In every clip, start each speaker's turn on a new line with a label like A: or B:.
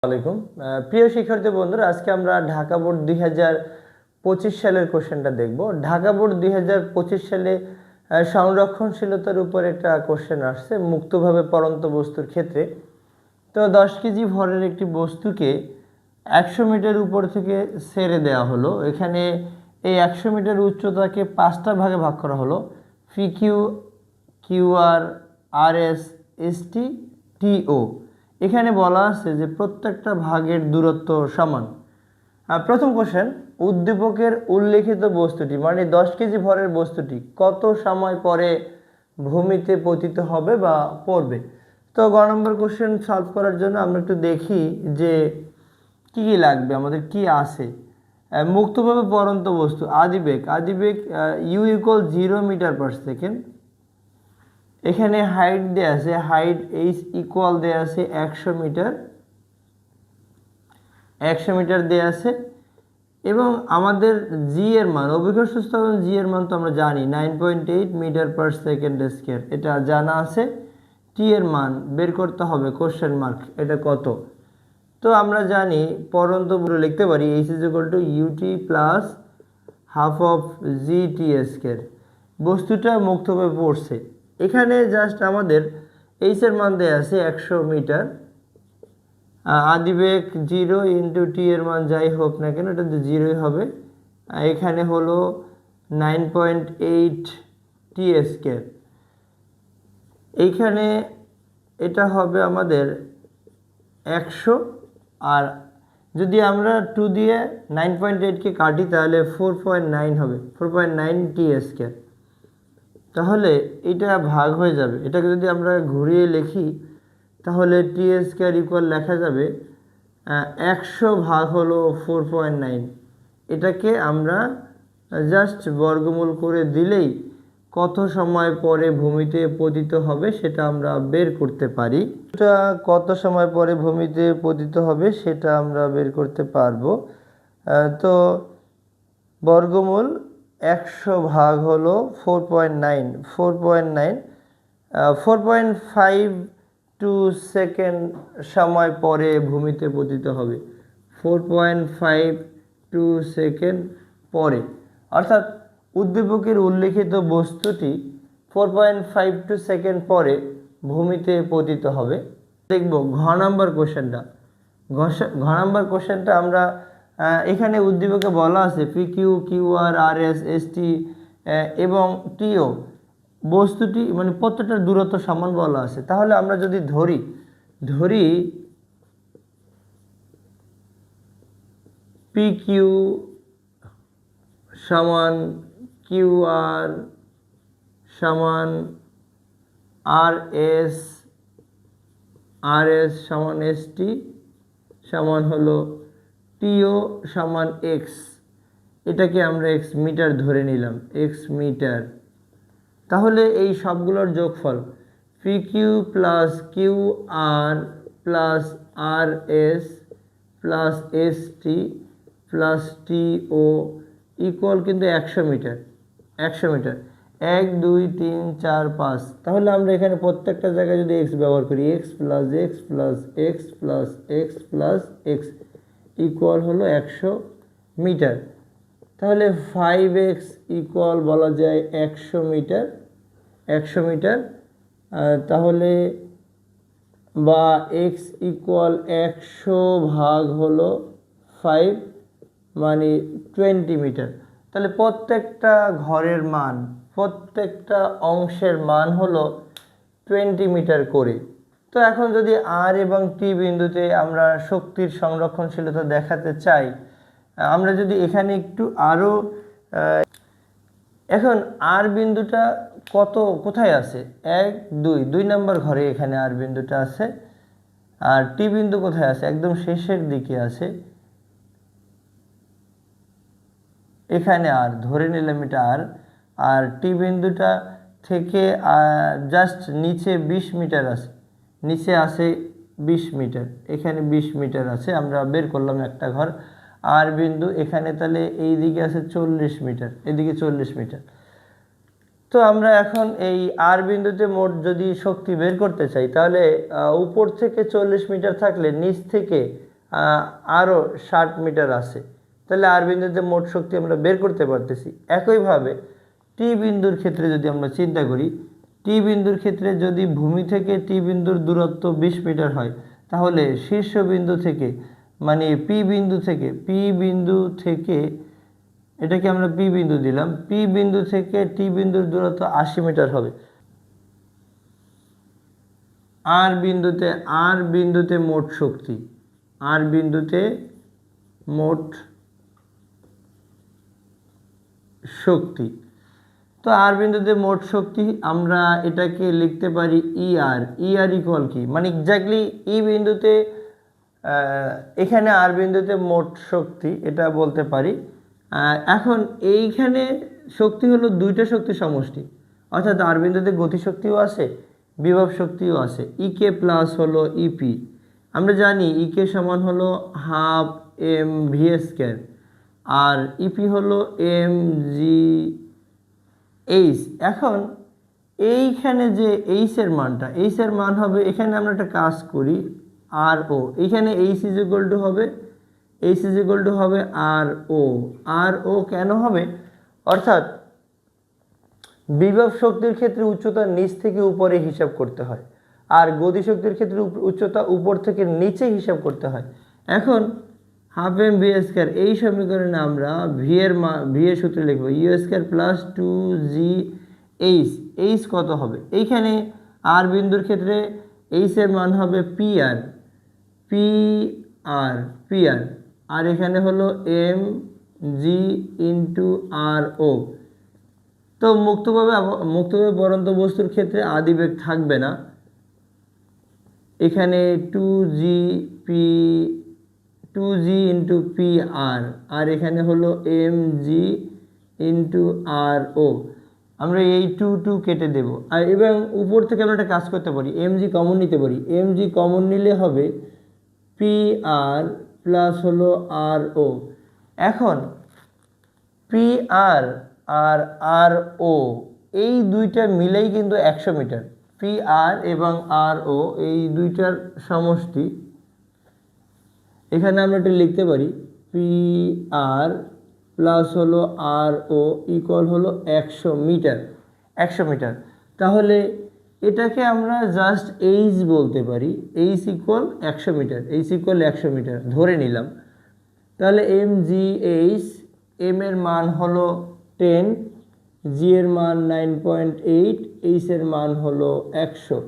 A: আলাইকুম প্রিয় শিক্ষার্থী বন্ধুরা, আজকে আমরা ঢাকা বোর্ড 2025 সালের কোশ্চেনটা দেখব। ঢাকা বোর্ড 2025 সালে সংরক্ষণশীলতার উপর একটা কোশ্চেন আসছে মুক্তভাবে পড়ন্ত বস্তুর ক্ষেত্রে। তো 10 কেজি ভরের একটি বস্তুকে 100 মিটার উপর থেকে ছেড়ে দেওয়া হলো। এখানে এই 100 মিটার উচ্চতাকে 5টা ভাগে ভাগ করা হলো: PQ, QR, RS, ST, TO। এখানে বলা আছে যে প্রত্যেকটা ভাগের দূরত্ব সমান। প্রথম কোশ্চেন, উদ্দীপকের উল্লেখিত বস্তুটি মানে 10 কেজি ভরের বস্তুটি কত সময় পরে ভূমিতে পতিত হবে বা পড়বে? তো গ নম্বর কোশ্চেন সলভ করার জন্য আমরা একটু দেখি যে কি কি লাগবে, আমাদের কি আছে। মুক্তভাবে পড়ন্ত বস্তু আদিবেগ U = 0 মিটার পার সেকেন্ড। এখানে হাইট দেয়া আছে, হাইট H ইকুয়াল দেয়া আছে 100 মিটার, 100 মিটার দেয়া আছে। এবং আমাদের জি এর মান, অভিকর্ষ ত্বরণ জি এর মান তো আমরা জানি 9.8 মিটার পার সেকেন্ড স্কয়ার, এটা জানা আছে। টি এর মান বের করতে হবে, কোশ্চেন মার্ক, এটা কত? তো আমরা জানি পড়ন্ত লিখতে পারি H = UT plus half of GT²। বস্তুটা মুক্তভাবে পড়ছে, এখানে জাস্ট আমাদের এইচ এর মান দেয়া আছে 100 মিটার, আদিবেগ 0 ইন্টু টি এর মান যাই হোক না কেন এটা 0ই হবে। এখানে হলো 9.8 T²। এইখানে এটা হবে আমাদের 100, আর যদি আমরা 2 দিয়ে 9.8কে কাটি তাহলে 4.9 হবে, 4.9 T²। তাহলে এটা ভাগ হয়ে যাবে, এটাকে যদি আমরা ঘুরিয়ে লিখি তাহলে T² ইকুয়াল লেখা যাবে 100 ভাগ হলো 4.9। এটাকে আমরা জাস্ট বর্গমূল করে দিলেই কত সময় পরে ভূমিতে পতিত হবে সেটা আমরা বের করতে পারি। এটা কত সময় পরে ভূমিতে পতিত হবে সেটা আমরা বের করতে পারবো। তো বর্গমূল 100 ভাগ হলো 4.9, 4.52 সেকেন্ড সময় পরে ভূমিতে পতিত হবে, 4.52 সেকেন্ড পরে। অর্থাৎ উদ্দীপকের উল্লেখিত বস্তুটি 4.52 সেকেন্ড পরে ভূমিতে পতিত হবে। দেখব ঘ নম্বর কোশ্চেনটা। ঘ নম্বর কোশ্চেনটা আমরা এখানে উদ্দীপকে বলা আছে PQ, QR, RS, ST এবং TO বস্তুটি মানে প্রত্যেকটার দূরত্ব সমান বলা আছে। তাহলে আমরা যদি ধরি PQ সমান QR সমান RS সমান ST সমান হলো TO সমান X, এটাকে আমরা X মিটার ধরে নিলাম, X মিটার। তাহলে এই সবগুলোর যোগফল PQ plus QR plus RS plus ST plus TO equal কিন্তু 100 মিটার, 100 মিটার। 1 2 3 4 5। তাহলে আমরা এখানে প্রত্যেকটা জায়গায় যদি X ব্যবহার করি, X plus X plus X plus X plus X equal হলো 100 মিটার। তাহলে 5x ইকুয়াল বলা যায় 100 মিটার, 100 মিটার। তাহলে বা x ইকুয়াল 100 ভাগ হলো 5 মানে 20 মিটার। তাহলে প্রত্যেকটা ঘরের মান, প্রত্যেকটা অংশের মান হলো 20 মিটার করে। তো এখন যদি আর এবং টি বিন্দুতে আমরা শক্তির সংরক্ষণশীলতা দেখাতে চাই, আমরা যদি এখানে একটু আরও, এখন আর বিন্দুটা কোথায় আছে? 1 2 নম্বর ঘরে এখানে আর বিন্দুটা আছে। আর টি বিন্দু কোথায় আছে? একদম শেষের দিকে আছে, এখানে আর ধরে নিলাম এটা আর টি বিন্দুটা থেকে জাস্ট নিচে 20 মিটার আছে, নিচে আছে 20 মিটার, এখানে 20 মিটার আছে। আমরা বের করলাম একটা ঘর আর বিন্দু, এখানে তাহলে এই দিকে আছে 40 মিটার, এদিকে 40 মিটার। তো আমরা এখন এই আর বিন্দুতে মোট যদি শক্তি বের করতে চাই তাহলে উপর থেকে 40 মিটার থাকলে নিচ থেকে আরও 60 মিটার আছে। তাহলে আর বিন্দুতে মোট শক্তি আমরা বের করতে পারতেছি। একইভাবে টি বিন্দুর ক্ষেত্রে যদি আমরা চিন্তা করি, টি বিন্দুর ক্ষেত্রে যদি ভূমি থেকে টি বিন্দুর দূরত্ব 20 মিটার হয়, তাহলে শীর্ষ বিন্দু থেকে মানে পি বিন্দু থেকে এটাকে আমরা পি বিন্দু দিলাম, পি বিন্দু থেকে টি বিন্দুর দূরত্ব 80 মিটার হবে। আর বিন্দুতে মোট শক্তি, আর বিন্দুতে মোট শক্তি, তো আর বিন্দুতে মোট শক্তি আমরা এটাকে লিখতে পারি ইআর ইকুয়াল কি, মানে এক্স্যাক্টলি ই বিন্দুতে এখানে আর বিন্দুতে মোট শক্তি এটা বলতে পারি। এখন এইখানে শক্তি হলো দুইটা শক্তি সমষ্টি, অর্থাৎ আর বিন্দুতে গতিশক্তিও আছে, বিভব শক্তিও আছে। ইকে প্লাস হলো ইপি, আমরা জানি ইকে সমান হলো হাফ এম ভি স্কয়ার, আর ইপি হলো এম জি এইচ। এখন এইখানে যে এইচের মান হবে, এখানে আমরা একটা কাজ করি আর ও, এইখানে এইচ ইজ ইকুয়াল টু হবে আর ও কেন হবে, অর্থাৎ বিভব শক্তির ক্ষেত্রে উচ্চতা নিচ থেকে উপরে হিসাব করতে হয়, আর গতিশক্তির ক্ষেত্রে উচ্চতা উপর থেকে নিচে হিসাব করতে হয়। এখন হাফ এম ভি স্কয়ার, এই সমীকরণে আমরা ভি এর সূত্রে লিখব ইউ স্কয়ার প্লাস 2জি এইচ কত হবে, এইখানে আর বিন্দুর ক্ষেত্রে এইচ এর মান হবে পিআর, আর এখানে হলো এম জি ইন্টু আর ও। তো মুক্তভাবে পরন্ত বস্তুর ক্ষেত্রে আদিবেগ থাকবে না, এখানে 2g ইন্টু পি আর এখানে হলো এম জি ইন্টু আর ও। আমরা এই 2 কেটে দেব, আর এবং উপর থেকে আমরা একটা কাজ করতে পারি, এম জি কমন নিতে পারি, এম জি কমন নিলে হবে পি আর প্লাস হলো আর ও। এখন পি আর আর ও এই দুইটা মিলেই কিন্তু 100 মিটার, পি আর এবং আর ও এই দুইটার সমষ্টি। এখানে আমরা এটা লিখতে পারি পি আর প্লাস হলো আর ও ইকুয়াল হলো 100 মিটার। তাহলে এটাকে আমরা জাস্ট এইচ বলতে পারি, এইচ ইকুয়াল 100 মিটার ধরে নিলাম। তাহলে এম জি এইচ, এম এর মান হলো 10, জি এর মান 9.8, এইচ এর মান হলো 100,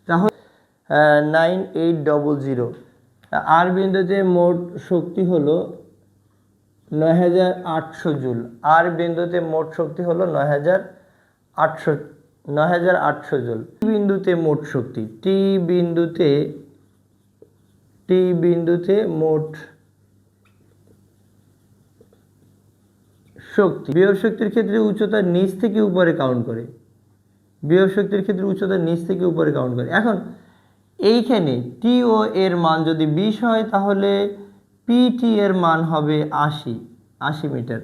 A: তাহলে 9800। আর বিন্দুতে মোট শক্তি হলো 9800 জুল, আর বিন্দুতে মোট শক্তি হলো 9800 জুল। বিন্দুতে মোট শক্তি, টি বিন্দুতে মোট শক্তি বিভব শক্তির ক্ষেত্রে উচ্চতা নিচ থেকে উপরে কাউন্ট করে, এখন এইখানে টিও এর মান যদি 20 হয়, তাহলে পিটি এর মান হবে 80 মিটার।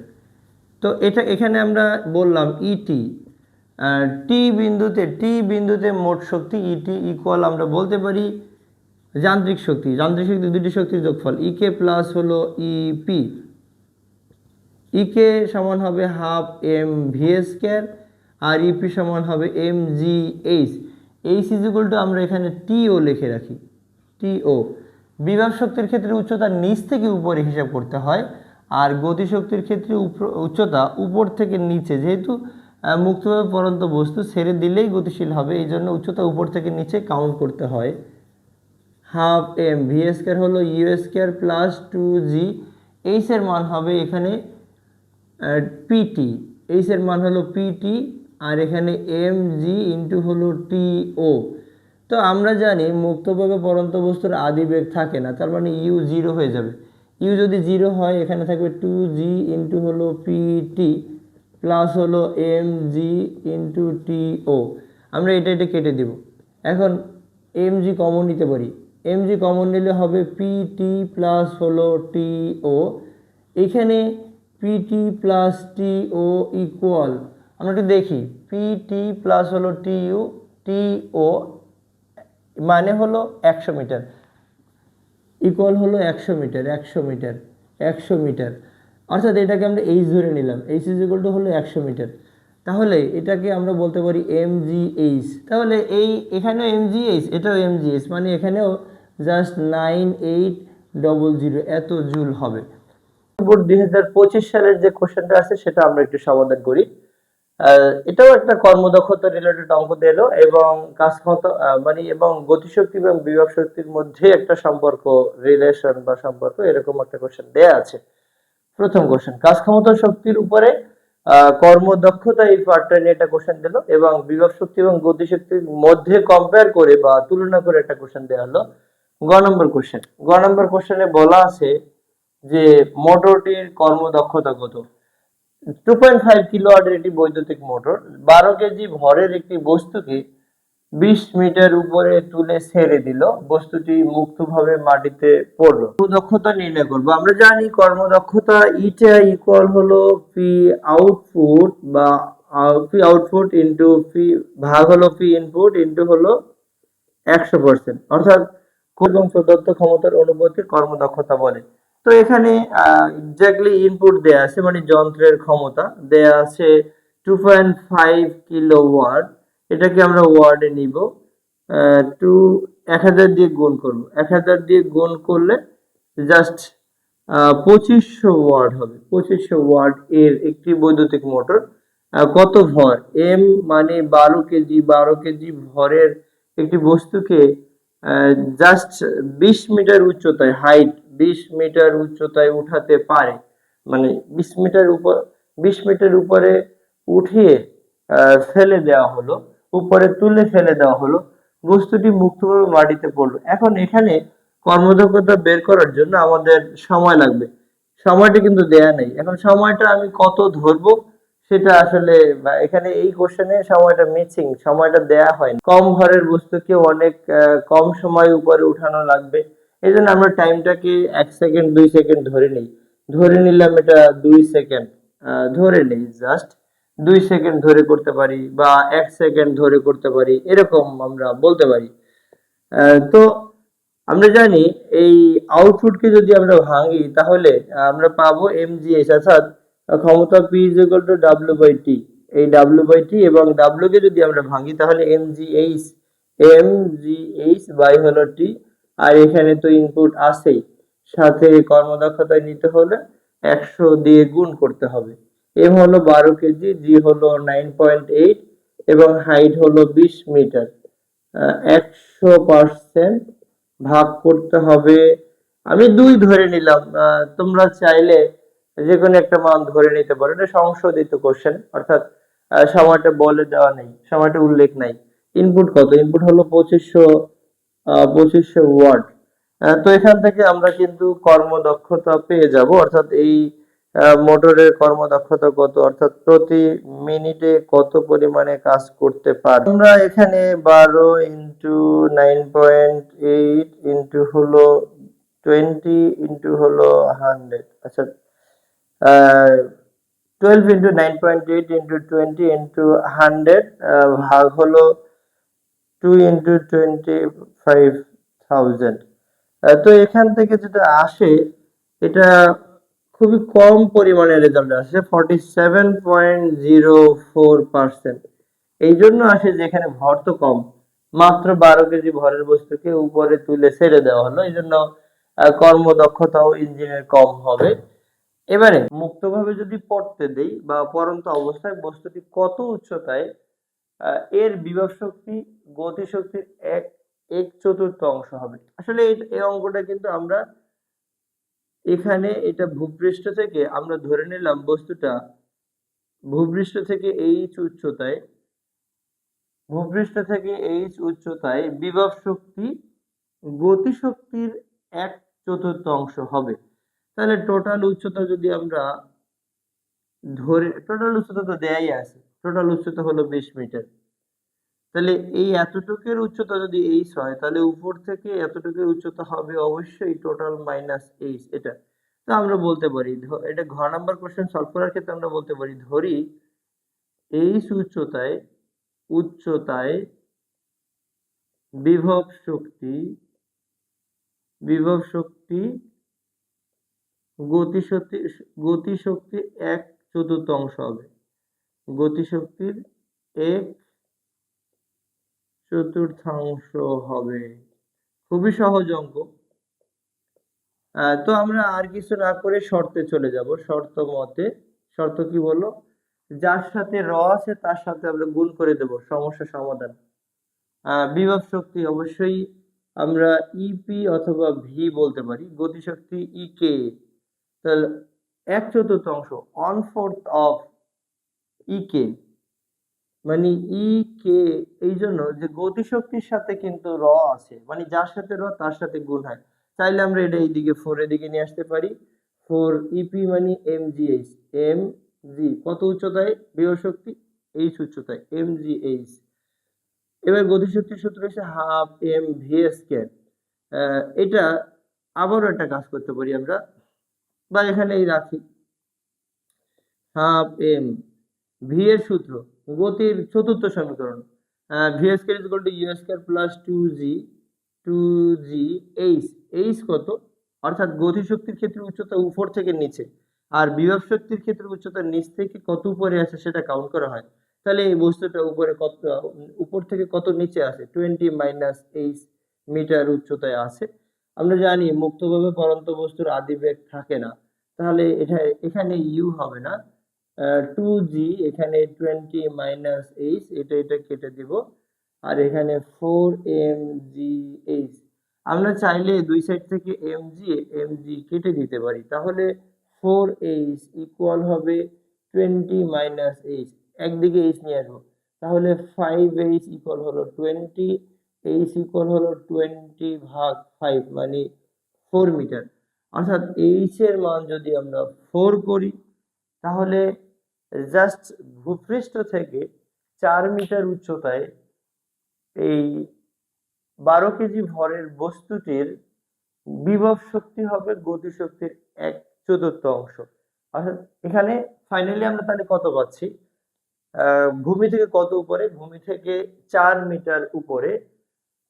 A: তো এখানে আমরা বললাম ইটি, টি বিন্দুতে মোট শক্তি ইটি ইকুয়াল আমরা বলতে পারি যান্ত্রিক শক্তি দুটি শক্তির যোগফল, ইকে প্লাস হলো ইপি। ইকে সমান হবে হাফ এম ভি স্কয়ার, আর ইপি সমান হবে M G H is equal to আমরা এখানে টিও লিখে রাখি, টিও। বিভব শক্তির ক্ষেত্রে উচ্চতা নিচ থেকে উপরে হিসাব করতে হয়, আর গতিশক্তির ক্ষেত্রে উচ্চতা উপর থেকে নিচে, যেহেতু মুক্তভাবে পরন্ত বস্তু ছেড়ে দিলেই গতিশীল হবে, এই জন্য উচ্চতা উপর থেকে নিচে কাউন্ট করতে হয়। হাফ এম ভি স্কয়ার হলো ইউ স্কয়ার প্লাস 2জি, এইচ এর মান হবে এখানে পিটি, এইচ এর মান হলো পিটি, আর এখানে এম জি ইন্টু হলো টিও। তো আমরা জানি মুক্তভাবে পরন্ত বস্তুর আদিবেগ থাকে না, তার মানে ইউ 0 হয়ে যাবে। ইউ যদি 0 হয়, এখানে থাকবে 2জি ইন্টু হলো পিটি প্লাস হলো এম জি ইন্টু টিও। আমরা এটা কেটে দেব। এখন এম জি কমন নিতে পারি, এম জি কমন নিলে হবে পিটি প্লাস হলো টিও। এখানে পিটি প্লাস টিও ইকুয়াল, আমরা একটু দেখি, পিটি প্লাস হলো টিও মানে হলো 100 মিটার। ইকুয়াল হলো 100 মিটার, 100 মিটার, 100 মিটার, অর্থাৎ এটাকে আমরা এইচ ধরে নিলাম, এইচ ইজ ইকুয়াল টু হলো 100 মিটার। তাহলে এটাকে আমরা বলতে পারি mgh। তাহলে এখানেও mgh, এটাও mgh, মানে এখানেও জাস্ট 9800 এত জুল হবে। 2025 সালের যে কোশ্চেনটা আছে সেটা আমরা একটু সমাধান করি। এটাও একটা কর্মদক্ষতা রিলেটেড অঙ্ক দিলো এবং কাজ ক্ষমতা মানে এবং গতিশক্তি এবং বিভব শক্তির মধ্যে একটা সম্পর্ক, রিলেশন বা সম্পর্ক, এরকম একটা কোশ্চেন দেয়া আছে। প্রথম কোশ্চেন, কাজ ক্ষমতা শক্তির উপরে কর্মদক্ষতা, এই পার্টটা নিয়ে একটা কোশ্চেন দিল এবং বিভব শক্তি এবং গতিশক্তির মধ্যে কম্পেয়ার করে বা তুলনা করে একটা কোশ্চেন দেওয়া হলো। গ নম্বর কোশ্চেন, গ নম্বর কোশ্চেনে বলা আছে যে মোটরটির কর্মদক্ষতা কত। 2.5 কিলোওয়াটের একটি বৈদ্যুতিক মোটর 12 কেজি ভরের একটি বস্তুকে 20 মিটার উপরে তুলে ছেড়ে দিল, বস্তুটি মুক্তভাবে মাটিতে পড়লো। কর্মদক্ষতা নির্ণয় করব। আমরা জানি কর্মদক্ষতা ইটা ইকুয়াল হলো পি আউটপুট বা পি আউটপুট ইনটু পি ভাগ হলো পি ইনপুট ইনটু হলো 100%, অর্থাৎ এবং প্রদত্ত ক্ষমতার অনুপাতে কর্মদক্ষতা বলে। তো এখানে এক্স্যাক্টলি ইনপুট দেয়া আছে, মানে যন্ত্রের ক্ষমতা দেয়া আছে 2.5 কিলোওয়াট। এটাকে আমরা ওয়ার্ডে নিব, 1000 দিয়ে গুণ করব, 1000 দিয়ে গুণ করলে জাস্ট 2500 ওয়াট হবে। 2500 ওয়াট এর একটি বৈদ্যুতিক মোটর কত ভর, এম মানে 12 কেজি, 12 কেজি ভরের একটি বস্তুকে জাস্ট 20 মিটার উচ্চতায়, হাইট 20 মিটার উচ্চতায় উঠাতে পারে, মানে 20 মিটার উপর, 20 মিটার উপরে উঠিয়ে ফেলে দেওয়া হলো, উপরে তুলে ফেলে দেওয়া হলো, বস্তুটি মুক্তভাবে মাটিতে পড়লো। এখন এখানে কর্মদক্ষতা বের করার জন্য আমাদের সময় লাগবে, সময়টা কিন্তু দেয়া নেই। এখন সময়টা আমি কত ধরবো সেটা আসলে এখানে এই কোশ্চেনে সময়টা মিসিং, সময়টা দেয়া হয়নি। কম ভরের বস্তুকে অনেক কম সময় উপরে উঠানো লাগবে, এই জন্য আমরা টাইমটাকে 1 সেকেন্ড 2 সেকেন্ড ধরে নিই, ধরে নিলাম এটা 2 সেকেন্ড, ধরে নেই জাস্ট 2 সেকেন্ড ধরে করতে পারি বা 1 সেকেন্ড ধরে করতে পারি, এরকম আমরা বলতে পারি। তো আমরা জানি এই আউটপুটকে যদি আমরা ভাঙি তাহলে আমরা পাবো mgh, অর্থাৎ ক্ষমতা P is equal to W by T। এই W by T এবং W কে যদি আমরা ভাঙি তাহলে mgh বাই হলো T, আর এখানে তো ইনপুট আছেই, সাথে কর্মদক্ষতা নিতে হলে 100 দিয়ে গুণ করতে হবে। m হলো 12 কেজি, g হলো 9.8 এবং হাইট হলো 20 মিটার। 100% ভাগ করতে হবে, আমি 2 ধরে নিলাম, তোমরা চাইলে যে কোনো একটা মান ধরে নিতে পারো, এটা সংশোধিত কোশ্চেন, অর্থাৎ সময়টা বলে দেওয়া নেই, সময়টা উল্লেখ নাই। ইনপুট কত, ইনপুট হলো 2500 ওয়াট। তো এখান থেকে আমরা কিন্তু কর্মদক্ষতা পেয়ে যাব, অর্থাৎ এই মোটরের কর্মদক্ষতা কত, অর্থাৎ প্রতি মিনিটে কত পরিমাণে কাজ করতে পারে। আমরা এখানে 12 ইন্টু 9.8 ইন্টু হলো 20 ইন্টু হলো 100, আচ্ছা 12 ইন্টু 9.8 ইন্টু 20 ইন্টু 100 ভাগ হলো 2 ইন্টু 25,000। তো এখান থেকে যেটা আসে এটা খুবই কম পরিমাণে রেজাল্ট আসে, 47.04%। এই জন্য আসে যে এখানে ভর তো কম, মাত্র 12 কেজি ভরের বস্তুকে উপরে তুলে ছেড়ে দেওয়া হলো, এই জন্য কর্মদক্ষতাও ইঞ্জিনের কম হবে। এবারে মুক্তভাবে যদি পড়তে দেই বা পড়ন্ত অবস্থায় বস্তুটি কত উচ্চতায়, এর বিভব শক্তি গতি শক্তির 1/4 অংশ হবে। আসলে এই অঙ্কটা কিন্তু আমরা এখানে এটা ভূপৃষ্ঠ থেকে আমরা ধরে নিলাম বস্তুটা ভূপৃষ্ঠ থেকে h উচ্চতায়, ভূপৃষ্ঠ থেকে h উচ্চতায় বিভব শক্তি গতি শক্তির 1/4 অংশ হবে। তাহলে টোটাল উচ্চতা যদি আমরা ধরে, টোটাল উচ্চতা তো দেয়াই আছে, টোটাল উচ্চতা হলো 20 মিটার। তাহলে এই এতটুকুর উচ্চতা যদি h হয় তাহলে উপর থেকে এতটুকুর উচ্চতা হবে অবশ্যই টোটাল মাইনাস h, এটা তো আমরা বলতে পারি, এটা ঘ নাম্বার কোশ্চেন সলভ করার ক্ষেত্রে আমরা বলতে পারি ধরি h উচ্চতায়, উচ্চতায় বিভব শক্তি বিভব শক্তি গতিশক্তি 1/4 হবে, গতিশক্তির 1/4 হবে। খুবই সহজ অঙ্ক। তো আমরা আর কিছু না করে শর্তে চলে যাব। শর্ত মতে, শর্ত কি বললো, যার সাথে র আছে তার সাথে আমরা গুণ করে দেব, সমস্যা সমাধান। বিভব শক্তি অবশ্যই আমরা ইপি অথবা ভি বলতে পারি, গতিশক্তি ইকে, তাহলে 1/4 1/4 অফ ইকে, মানে ইকে, এই জন্য যে গতিশক্তির সাথে কিন্তু র আছে, মানে যার সাথে র তার সাথে গুণ হয়। চাইলে আমরা এটা এইদিকে 4 এদিকে নিয়ে আসতে পারি। 4 ইপি মানে এমজিএইচ, এম জি কত উচ্চতায় বিভব শক্তি, এইচ উচ্চতায়, এমজিএইচ। এবার গতিশক্তির সূত্র হচ্ছে হাফ এম ভি স্কয়ার। এটা আবারও একটা কাজ করতে পারি আমরা, বা এখানেই রাখি, হাফ এম ভি এর সূত্র গতির চতুর্থ সমীকরণ, V square is equal to U square plus 2জি এইচ। এইচ কত, অর্থাৎ গতিশক্তির ক্ষেত্রে উচ্চতা উপর থেকে নিচে, আর বিভব শক্তির ক্ষেত্রে উচ্চতা নিচ থেকে কত উপরে আছে সেটা কাউন্ট করা হয়। তাহলে এই বস্তুটা উপরে কত, উপর থেকে কত নিচে আছে, 20 - মিটার উচ্চতায় আছে। আমরা জানি মুক্তভাবে পড়ন্ত বস্তুর আদিবেগ থাকে না, তাহলে এটা এখানে ইউ হবে না, 2জি, এখানে 20 - এটা কেটে দিব, আর এখানে 4mgh। আমরা চাইলে দুই সাইড থেকে mg কেটে দিতে পারি, তাহলে 4h ইকুয়াল হবে 20 - একদিকে h নিয়ে আসবো, তাহলে 5h ইকুয়াল হলো 20, h ইকুয়াল হলো 20/5 মানে 4 মিটার। অর্থাৎ h এর মান যদি আমরা 4 করি, তাহলে জাস্ট ভূপৃষ্ঠ থেকে 4 মিটার উচ্চতায় এই 12 কেজি ভরের বস্তুটির বিভব শক্তি হবে গতিশক্তির 1/4। অর্থাৎ এখানে ফাইনালি আমরা তাহলে কত পাচ্ছি, ভূমি থেকে কত উপরে, ভূমি থেকে 4 মিটার উপরে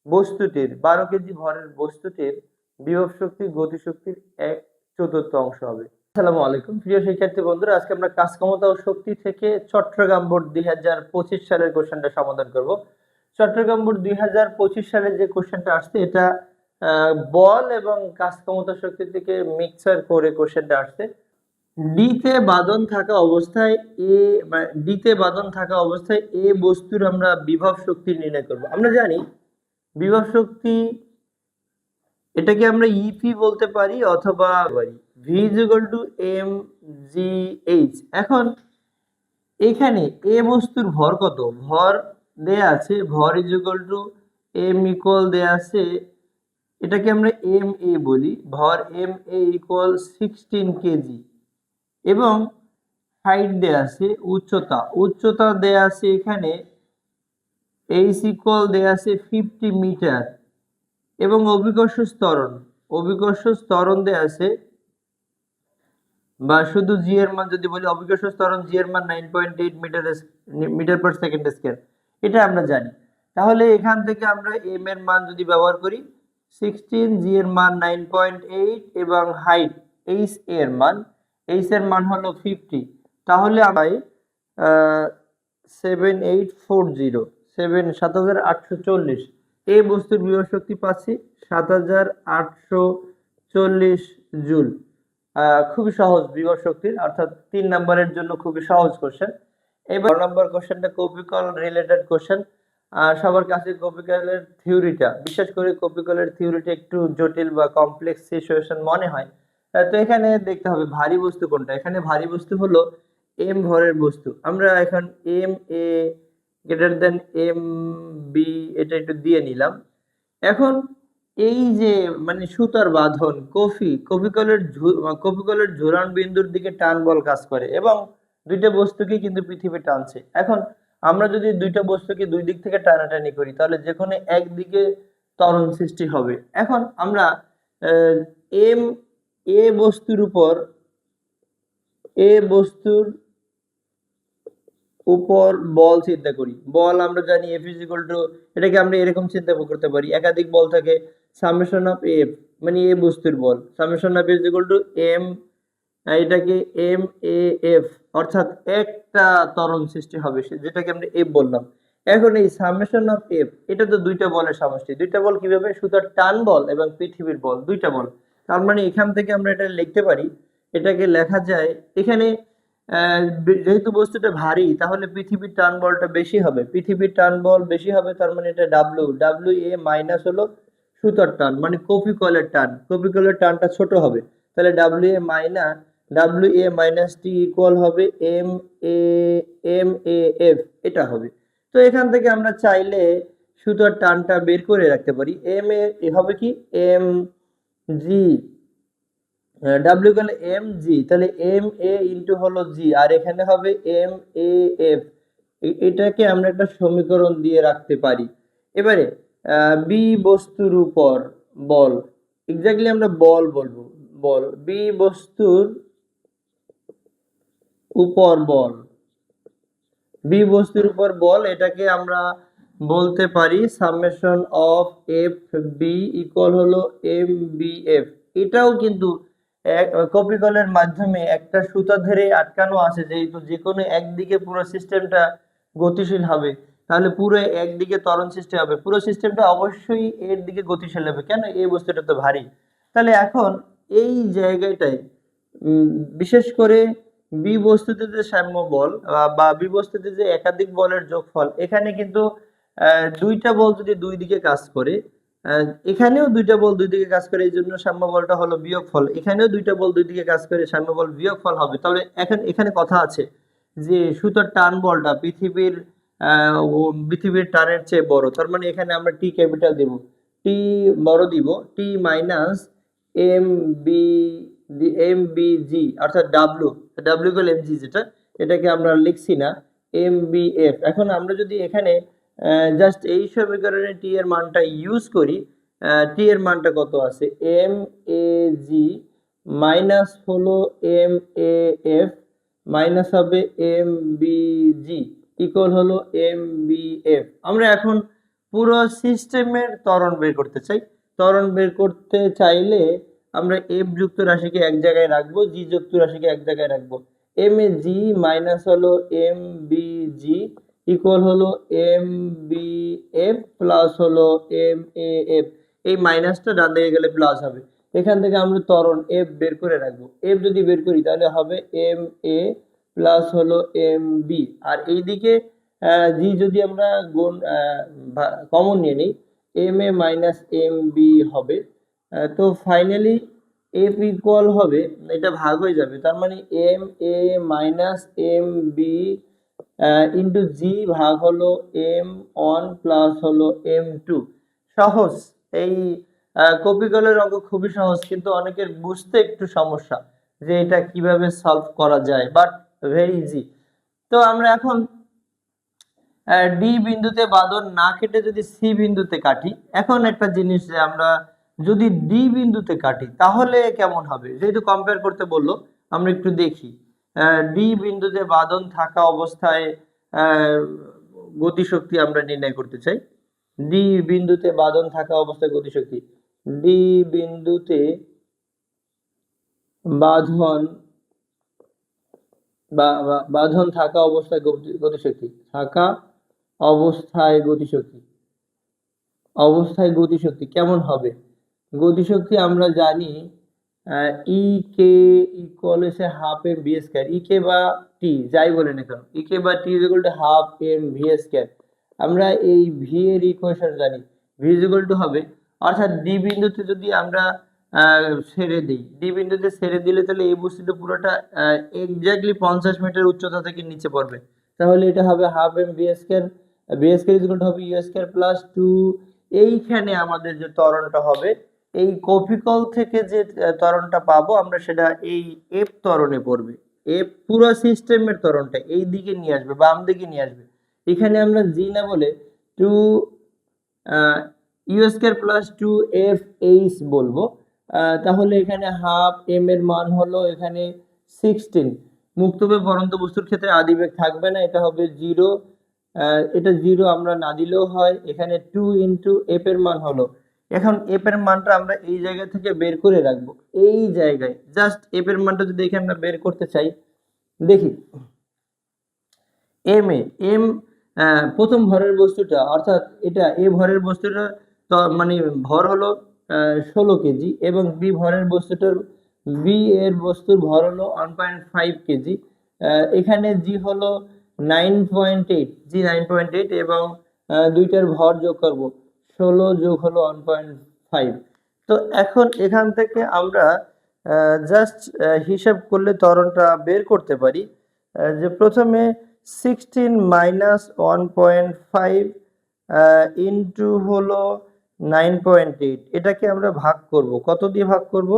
A: বস্তুটির 12 কেজি ভরের বস্তুটির বিভব শক্তি গতিশক্তির 1/4 হবে। আসসালামু আলাইকুম প্রিয় শিক্ষার্থী বন্ধুরা, আজকে আমরা কাজ ক্ষমতা ও শক্তি থেকে চট্টগ্রাম বোর্ড 2025 সালের কোশ্চেনটা সমাধান করব। চট্টগ্রাম বোর্ড 2025 সালের যে কোশ্চেনটা আসছে, এটা বল এবং কাজ ক্ষমতা শক্তি থেকে মিক্সার করে কোশ্চেনটা আসছে। ডিতে বাঁধন থাকা অবস্থায় এ বস্তুর আমরা বিভব শক্তি নির্ণয় করব। আমরা জানি বিভব শক্তি, এটাকে আমরা ইপি বলতে পারি অথবা v mgh। এখন এখানে এ বস্তুর ভর কত, ভর দেয়া আছে, ভর m ইকুয়াল দেয়া আছে, এটাকে আমরা এম এ বলি, ভর এম এ ইকুয়াল 16 কেজি, এবং হাইট দেয়া আছে, উচ্চতা দেয়া আছে, এখানে এইচ ইকুয়াল দেয়া আছে 50 মিটার, এবং অভিকর্ষ ত্বরণ দেয়া আছে, বা শুধু জি এর মান যদি বলি, অভিকর্ষ ত্বরণ জি এর মান 9.8 মিটার পার সেকেন্ড স্কয়ার, এটা আমরা জানি। তাহলে এখান থেকে আমরা এম এর মান যদি ব্যবহার করি 16, জি এর মান 9.8, এবং হাইট এইচ এর মান হলো 50, তাহলে আমরা 7840 এই বস্তুর বিভব শক্তি পাচ্ছি 7840 জুল। খুবই সহজ বিভব শক্তির, অর্থাৎ 3 নম্বরের জন্য খুবই সহজ কোশ্চেন। এবার 4 নম্বর কোশ্চেনটা কপিকল রিলেটেড কোশ্চেন। সবার কাছে কপিকলের থিওরিটা, বিশেষ করে কপিকলের থিওরিটা একটু জটিল বা কমপ্লেক্স সিচুয়েশন মনে হয়। তো এখানে দেখতে হবে ভারী বস্তু কোনটা। এখানে ভারী বস্তু হলো এম ভরের বস্তু। আমরা এখন M A greater than M B এটা একটু দিয়ে নিলাম। এখন এই যে মানে সুতার বাঁধন, কপিকলের ঝুলন বিন্দুর দিকে টান বল কাজ করে, এবং দুইটা বস্তুকে কিন্তু পৃথিবী টানছে। এখন আমরা যদি দুইটা বস্তুকে দুই দিক থেকে টানাটানি করি, তাহলে যেখানে একদিকে ত্বরণ সৃষ্টি হবে। এখন আমরা এম এ বস্তুর উপর বল চিন্তা করি। বল আমরা জানি F = এটাকে আমরা এরকম চিন্তা করতে পারি, একাধিক বল থাকে, সামেশন অফ এফ মানে এ বস্তুর বল, summation of is equal to M, এটাকে এম এ এফ, অর্থাৎ একটা ত্বরণ সৃষ্টি হবে যেটাকে আমরা এফ বললাম। এখন এই সামেশন অফ এফ, এটা তো দুইটা বলের সমষ্টি। দুইটা বল কিভাবে? সুতার টান বল এবং পৃথিবীর বল, দুইটা বল। তার মানে এখান থেকে আমরা এটা লিখতে পারি, এটাকে লেখা যায় এখানে যেহেতু বস্তুটা ভারী তাহলে পৃথিবীর টান বলটা বেশি হবে, পৃথিবীর টান বল বেশি হবে, তার মানে এটা ডাব্লিউ, ডাব্লিউ এ মাইনাস হলো সুতার টান মানে কপি কয়েলের টান, কপি কয়েলের টানটা ছোট হবে, তাহলে W A minus T equal হবে এম এ এফ, এটা হবে। তো এখান থেকে আমরা চাইলে সুতার টানটা বের করে রাখতে পারি, এম এ হবে কি এম জি, ডাব্লিউ গেলে এম জি, তাহলে এম এ ইন্টু হলো জি, আর এখানে হবে এম এ এফ। এটাকে আমরা একটা সমীকরণ দিয়ে রাখতে পারি। এবারে বি বস্তুর উপর বল, এক্স্যাক্টলি আমরা বল বলবো, বল বি বস্তুর উপর বল, বি বস্তুর উপর বল, এটাকে আমরা বলতে পারি summation of F B equal হলো এম বি এফ। এটাও কিন্তু কপি কলের মাধ্যমে একটা সুতা ধরে আটকানো আছে, যেহেতু যে কোনো একদিকে পুরো সিস্টেমটা গতিশীল হবে, তাহলে পুরো একদিকে ত্বরণ সৃষ্টি হবে, পুরো সিস্টেমটা অবশ্যই এর দিকে গতিশীল হবে। কেন? এই বস্তুটা তো ভারী। তাহলে এখন এই জায়গাটায় বিশেষ করে বি বস্তুতে যে সাম্য বল বা বি বস্তুতে যে একাধিক বলের যোগফল, এখানে কিন্তু দুইটা বল যদি দুই দিকে কাজ করে, এখানেও দুইটা বল দুই দিকে কাজ করে, এই জন্য সাম্য বলটা হলো বিয়োগফল, এখানেও দুইটা বল দুই দিকে কাজ করে, সাম্য বল বিয়োগফল হবে। তাহলে এখন এখানে কথা আছে যে সুতার টান বলটা পৃথিবীর টানের চেয়ে বড়, তার মানে এখানে আমরা টি ক্যাপিটাল দিব, টি বড় দিব, T minus M B M B G, অর্থাৎ ডাব্লিউ গেল এম জি, যেটা এটাকে আমরা লিখছি না এম বি এফ। এখন আমরা যদি এখানে জাস্ট এই সমীকরণে টি এর মানটা ইউজ করি, টি এর মানটা কত আছে এম এ জি মাইনাস হলো এম এ এফ মাইনাস হবে এম বি জি ইকুয়াল হলো এম বি এফ। আমরা এখন পুরো সিস্টেমের ত্বরণ বের করতে চাই। ত্বরণ বের করতে চাইলে আমরা এফ যুক্ত রাশিকে এক জায়গায় রাখবো, জি যুক্ত রাশিকে এক জায়গায় রাখবো, এম এ জি মাইনাস হলো এম বি জি ইকুয়াল হলো এম বি এফ প্লাস হলো এম এ এফ। এই মাইনাসটা ডান দিকে গেলে প্লাস হবে, এখান থেকে আমরা ত্বরণ এফ বের করে রাখবো। এফ যদি বের করি তাহলে হবে এম এ প্লাস হলো এম বি, আর এইদিকে জি যদি আমরা গুণ কমন নিয়ে নিই, M A minus M B হবে। তো ফাইনালি এফ ইকুয়াল হবে, এটা ভাগ হয়ে যাবে, তার মানে M A minus M B into জি ভাগ হলো এম ওয়ান প্লাস হলো এম টু। সহজ, এই কপিকলের অঙ্ক খুবই সহজ, কিন্তু অনেকের বুঝতে একটু সমস্যা যে এটা কিভাবে সলভ করা যায়, বাট ভেরি ইজি। তো আমরা এখন ডি বিন্দুতে বাঁধন না কেটে যদি সি বিন্দুতে কাটি, এখন একটা জিনিস যে আমরা যদি ডি বিন্দুতে কাটি তাহলে কেমন হবে, যেহেতু কম্পেয়ার করতে বললো আমরা একটু দেখি। ডি বিন্দুতে বাঁধন থাকা অবস্থায় গতিশক্তি আমরা নির্ণয় করতে চাই। ডি বিন্দুতে বাঁধন থাকা অবস্থায় গতিশক্তি, ডি বিন্দুতে বাঁধন থাকা অবস্থায় গতিশক্তি, থাকা অবস্থায় গতিশক্তি কেমন হবে? গতিশক্তি আমরা জানি ই কে ইকুয়াল হচ্ছে half M V square, E K বা টি যাই বলেন না কেন, ই কে বা T is equal to half M V square. আমরা এই ভি এর ইকুয়েশন জানি, ভি ইজ ইকুয়াল টু হবে, অর্থাৎ ডি বিন্দুতে যদি আমরা ছেড়ে দিই, ডি বিন্দুতে ছেড়ে দিলে তাহলে এই বস্তুটা পুরোটা এক্স্যাক্টলি 50 মিটার উচ্চতা থেকে নিচে পড়বে, তাহলে এটা হবে half M V square, V square is equal to হবে ইউ স্কয়ার প্লাস 2। এইখানে আমাদের যে ত্বরণটা হবে, এই কপিকল থেকে যে ত্বরণটা পাবো আমরা, সেটা এই এফ ত্বরণে পড়বে। এফ পুরো সিস্টেমের ত্বরণটা এই দিকে নিয়ে আসবে, বাম দিকে নিয়ে আসবে। এখানে আমরা জি না বলে 2 U square plus 2 F H বলবো। তাহলে এখানে হাফ এম এর মান হলো এখানে 16। মুক্তবে পরন্ত বস্তুর ক্ষেত্রে আদিবেগ থাকবে না, এটা হবে 0। এটা 0 আমরা না দিলেও হয়। এখানে 2 ইন্টু এফ এর মান হলো, এখন এফ এর মানটা আমরা এই জায়গা থেকে বের করে রাখবো, এই জায়গায় জাস্ট এফ এর মানটা যদি এখানে আমরা বের করতে চাই, দেখি এম এ এম প্রথম ভরের বস্তুটা, অর্থাৎ এটা এ ভরের বস্তুটা তো মানে ভর হলো 16 কেজি এবং বি ভরের বস্তুটার বি এর বস্তুর ভর হলো 1.5 কেজি। এখানে জি হলো 9.8, জি 9.8 এবং দুইটার ভর যোগ করব 16 যোগ হলো 1.5। তো এখন এখান থেকে আমরা জাস্ট হিসাব করলে ত্বরণটা বের করতে পারি, যে প্রথমে 16 মাইনাস 1.5 ইন্টু হলো 9.8, এটাকে আমরা ভাগ করব, কত দিয়ে ভাগ করব?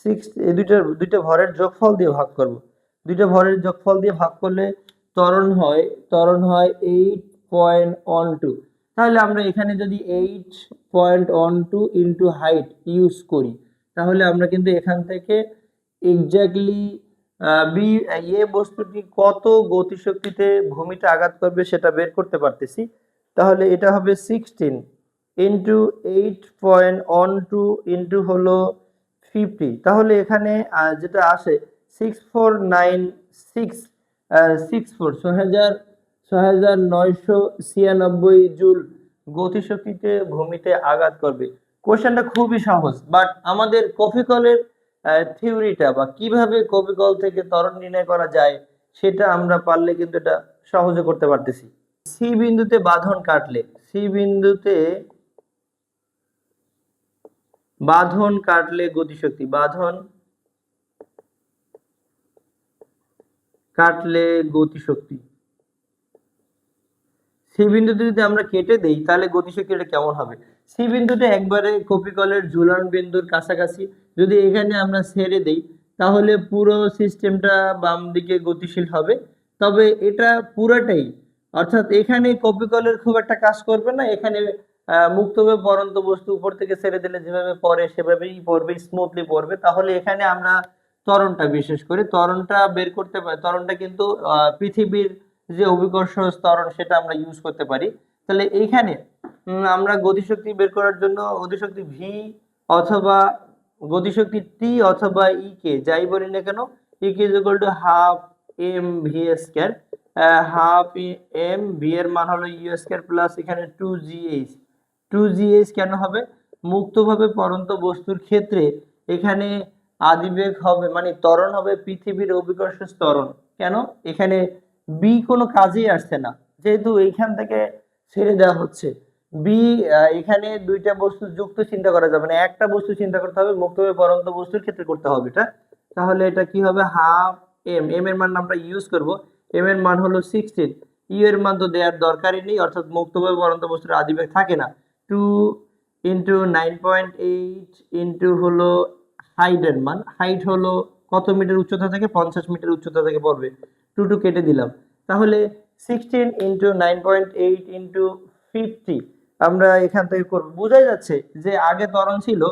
A: 6, এই দুইটা ভরের যোগফল দিয়ে ভাগ করব। দুইটা ভরের যোগফল দিয়ে ভাগ করলে ত্বরণ হয় 8.12। তাহলে আমরা এখানে যদি 8.12 ইন্টু হাইট ইউজ করি, তাহলে আমরা কিন্তু এখান থেকে এক্স্যাক্টলি বি এ বস্তুটি কত গতিশক্তিতে ভূমিতে আঘাত করবে সেটা বের করতে পারতেছি। তাহলে এটা হবে 16 ইন্টু 8.12 ইন্টু হলো 50। তাহলে এখানে যেটা আসে 6996 জুল গতিশক্তিতে ভূমিতে আঘাত করবে। কোশ্চেনটা খুবই সহজ, বাট আমাদের কফিকলের থিওরিটা বা কিভাবে কফিকল থেকে ত্বরণ নির্ণয় করা যায় সেটা আমরা পারলে কিন্তু এটা সহজে করতে পারতেছি। সি বিন্দুতে বাঁধন কাটলে, সি বিন্দুতে বাঁধন কাটলে গতিশক্তি, বাঁধন কাটলে গতিশক্তি, সি বিন্দুতে যদি আমরা কেটে দেই তাহলে গতিশক্তিটা কেমন হবে? সি বিন্দুটা একবারে কপিকলের ঝুলন বিন্দুর কাছাকাছি, যদি এখানে আমরা ছেড়ে দেই তাহলে পুরো সিস্টেমটা বাম দিকে গতিশীল হবে। তবে এটা পুরোটাই, অর্থাৎ এখানে কপিকলের খুব একটা কাজ করবে না, এখানে মুক্তভাবে পড়ন্ত বস্তু উপর থেকে ছেড়ে দিলে যেভাবে পড়ে সেভাবেই পড়বে, স্মুথলি পড়বে। তাহলে এখানে আমরা ত্বরণটা, বিশেষ করে ত্বরণটা বের করতে পারি। ত্বরণটা কিন্তু পৃথিবীর যে অভিকর্ষ ত্বরণ সেটা আমরা ইউজ করতে পারি। তাহলে এইখানে আমরা গতিশক্তি বের করার জন্য গতিশক্তি ভি অথবা গতিশক্তি টি অথবা ই কে যাই বলি না কেন, E K is equal to half M V square. Half M V এর মান হলো ইউ স্কয়ার প্লাস এখানে 2gh। 2gh কেন হবে? মুক্তভাবে পড়ন্ত বস্তুর ক্ষেত্রে এখানে আদিবেগ হবে, মানে ত্বরণ হবে পৃথিবীর অভিকর্ষ ত্বরণ। কেন? এখানে বি কোনো কাজেই আসছে না, যেহেতু এইখান থেকে ছেড়ে দেওয়া হচ্ছে। বি এখানে দুইটা বস্তু যুক্ত চিন্তা করা যাবে না, একটা বস্তু চিন্তা করতে হবে, মুক্তভাবে পড়ন্ত বস্তুর ক্ষেত্রে করতে হবে এটা। তাহলে এটা কি হবে? হাফ এম, এম এর মান আমরা ইউজ করব, এম এর মান হলো 16, ইউ এর মান তো দেওয়ার দরকারই নেই, অর্থাৎ মুক্তভাবে পড়ন্ত বস্তুর আদিবেগ থাকে না। 2 ইন্টু 9.8 ইন্টু হলো হাইটের মান, হাইট হলো কত মিটার উচ্চতা থেকে? 50 মিটার উচ্চতা থেকে পড়বে। 2 কেটে দিলাম, তাহলে 16 ইন্টু 9.8 ইন্টু 50 আমরা এখান থেকে করব। বোঝাই যাচ্ছে যে আগে ত্বরণ ছিল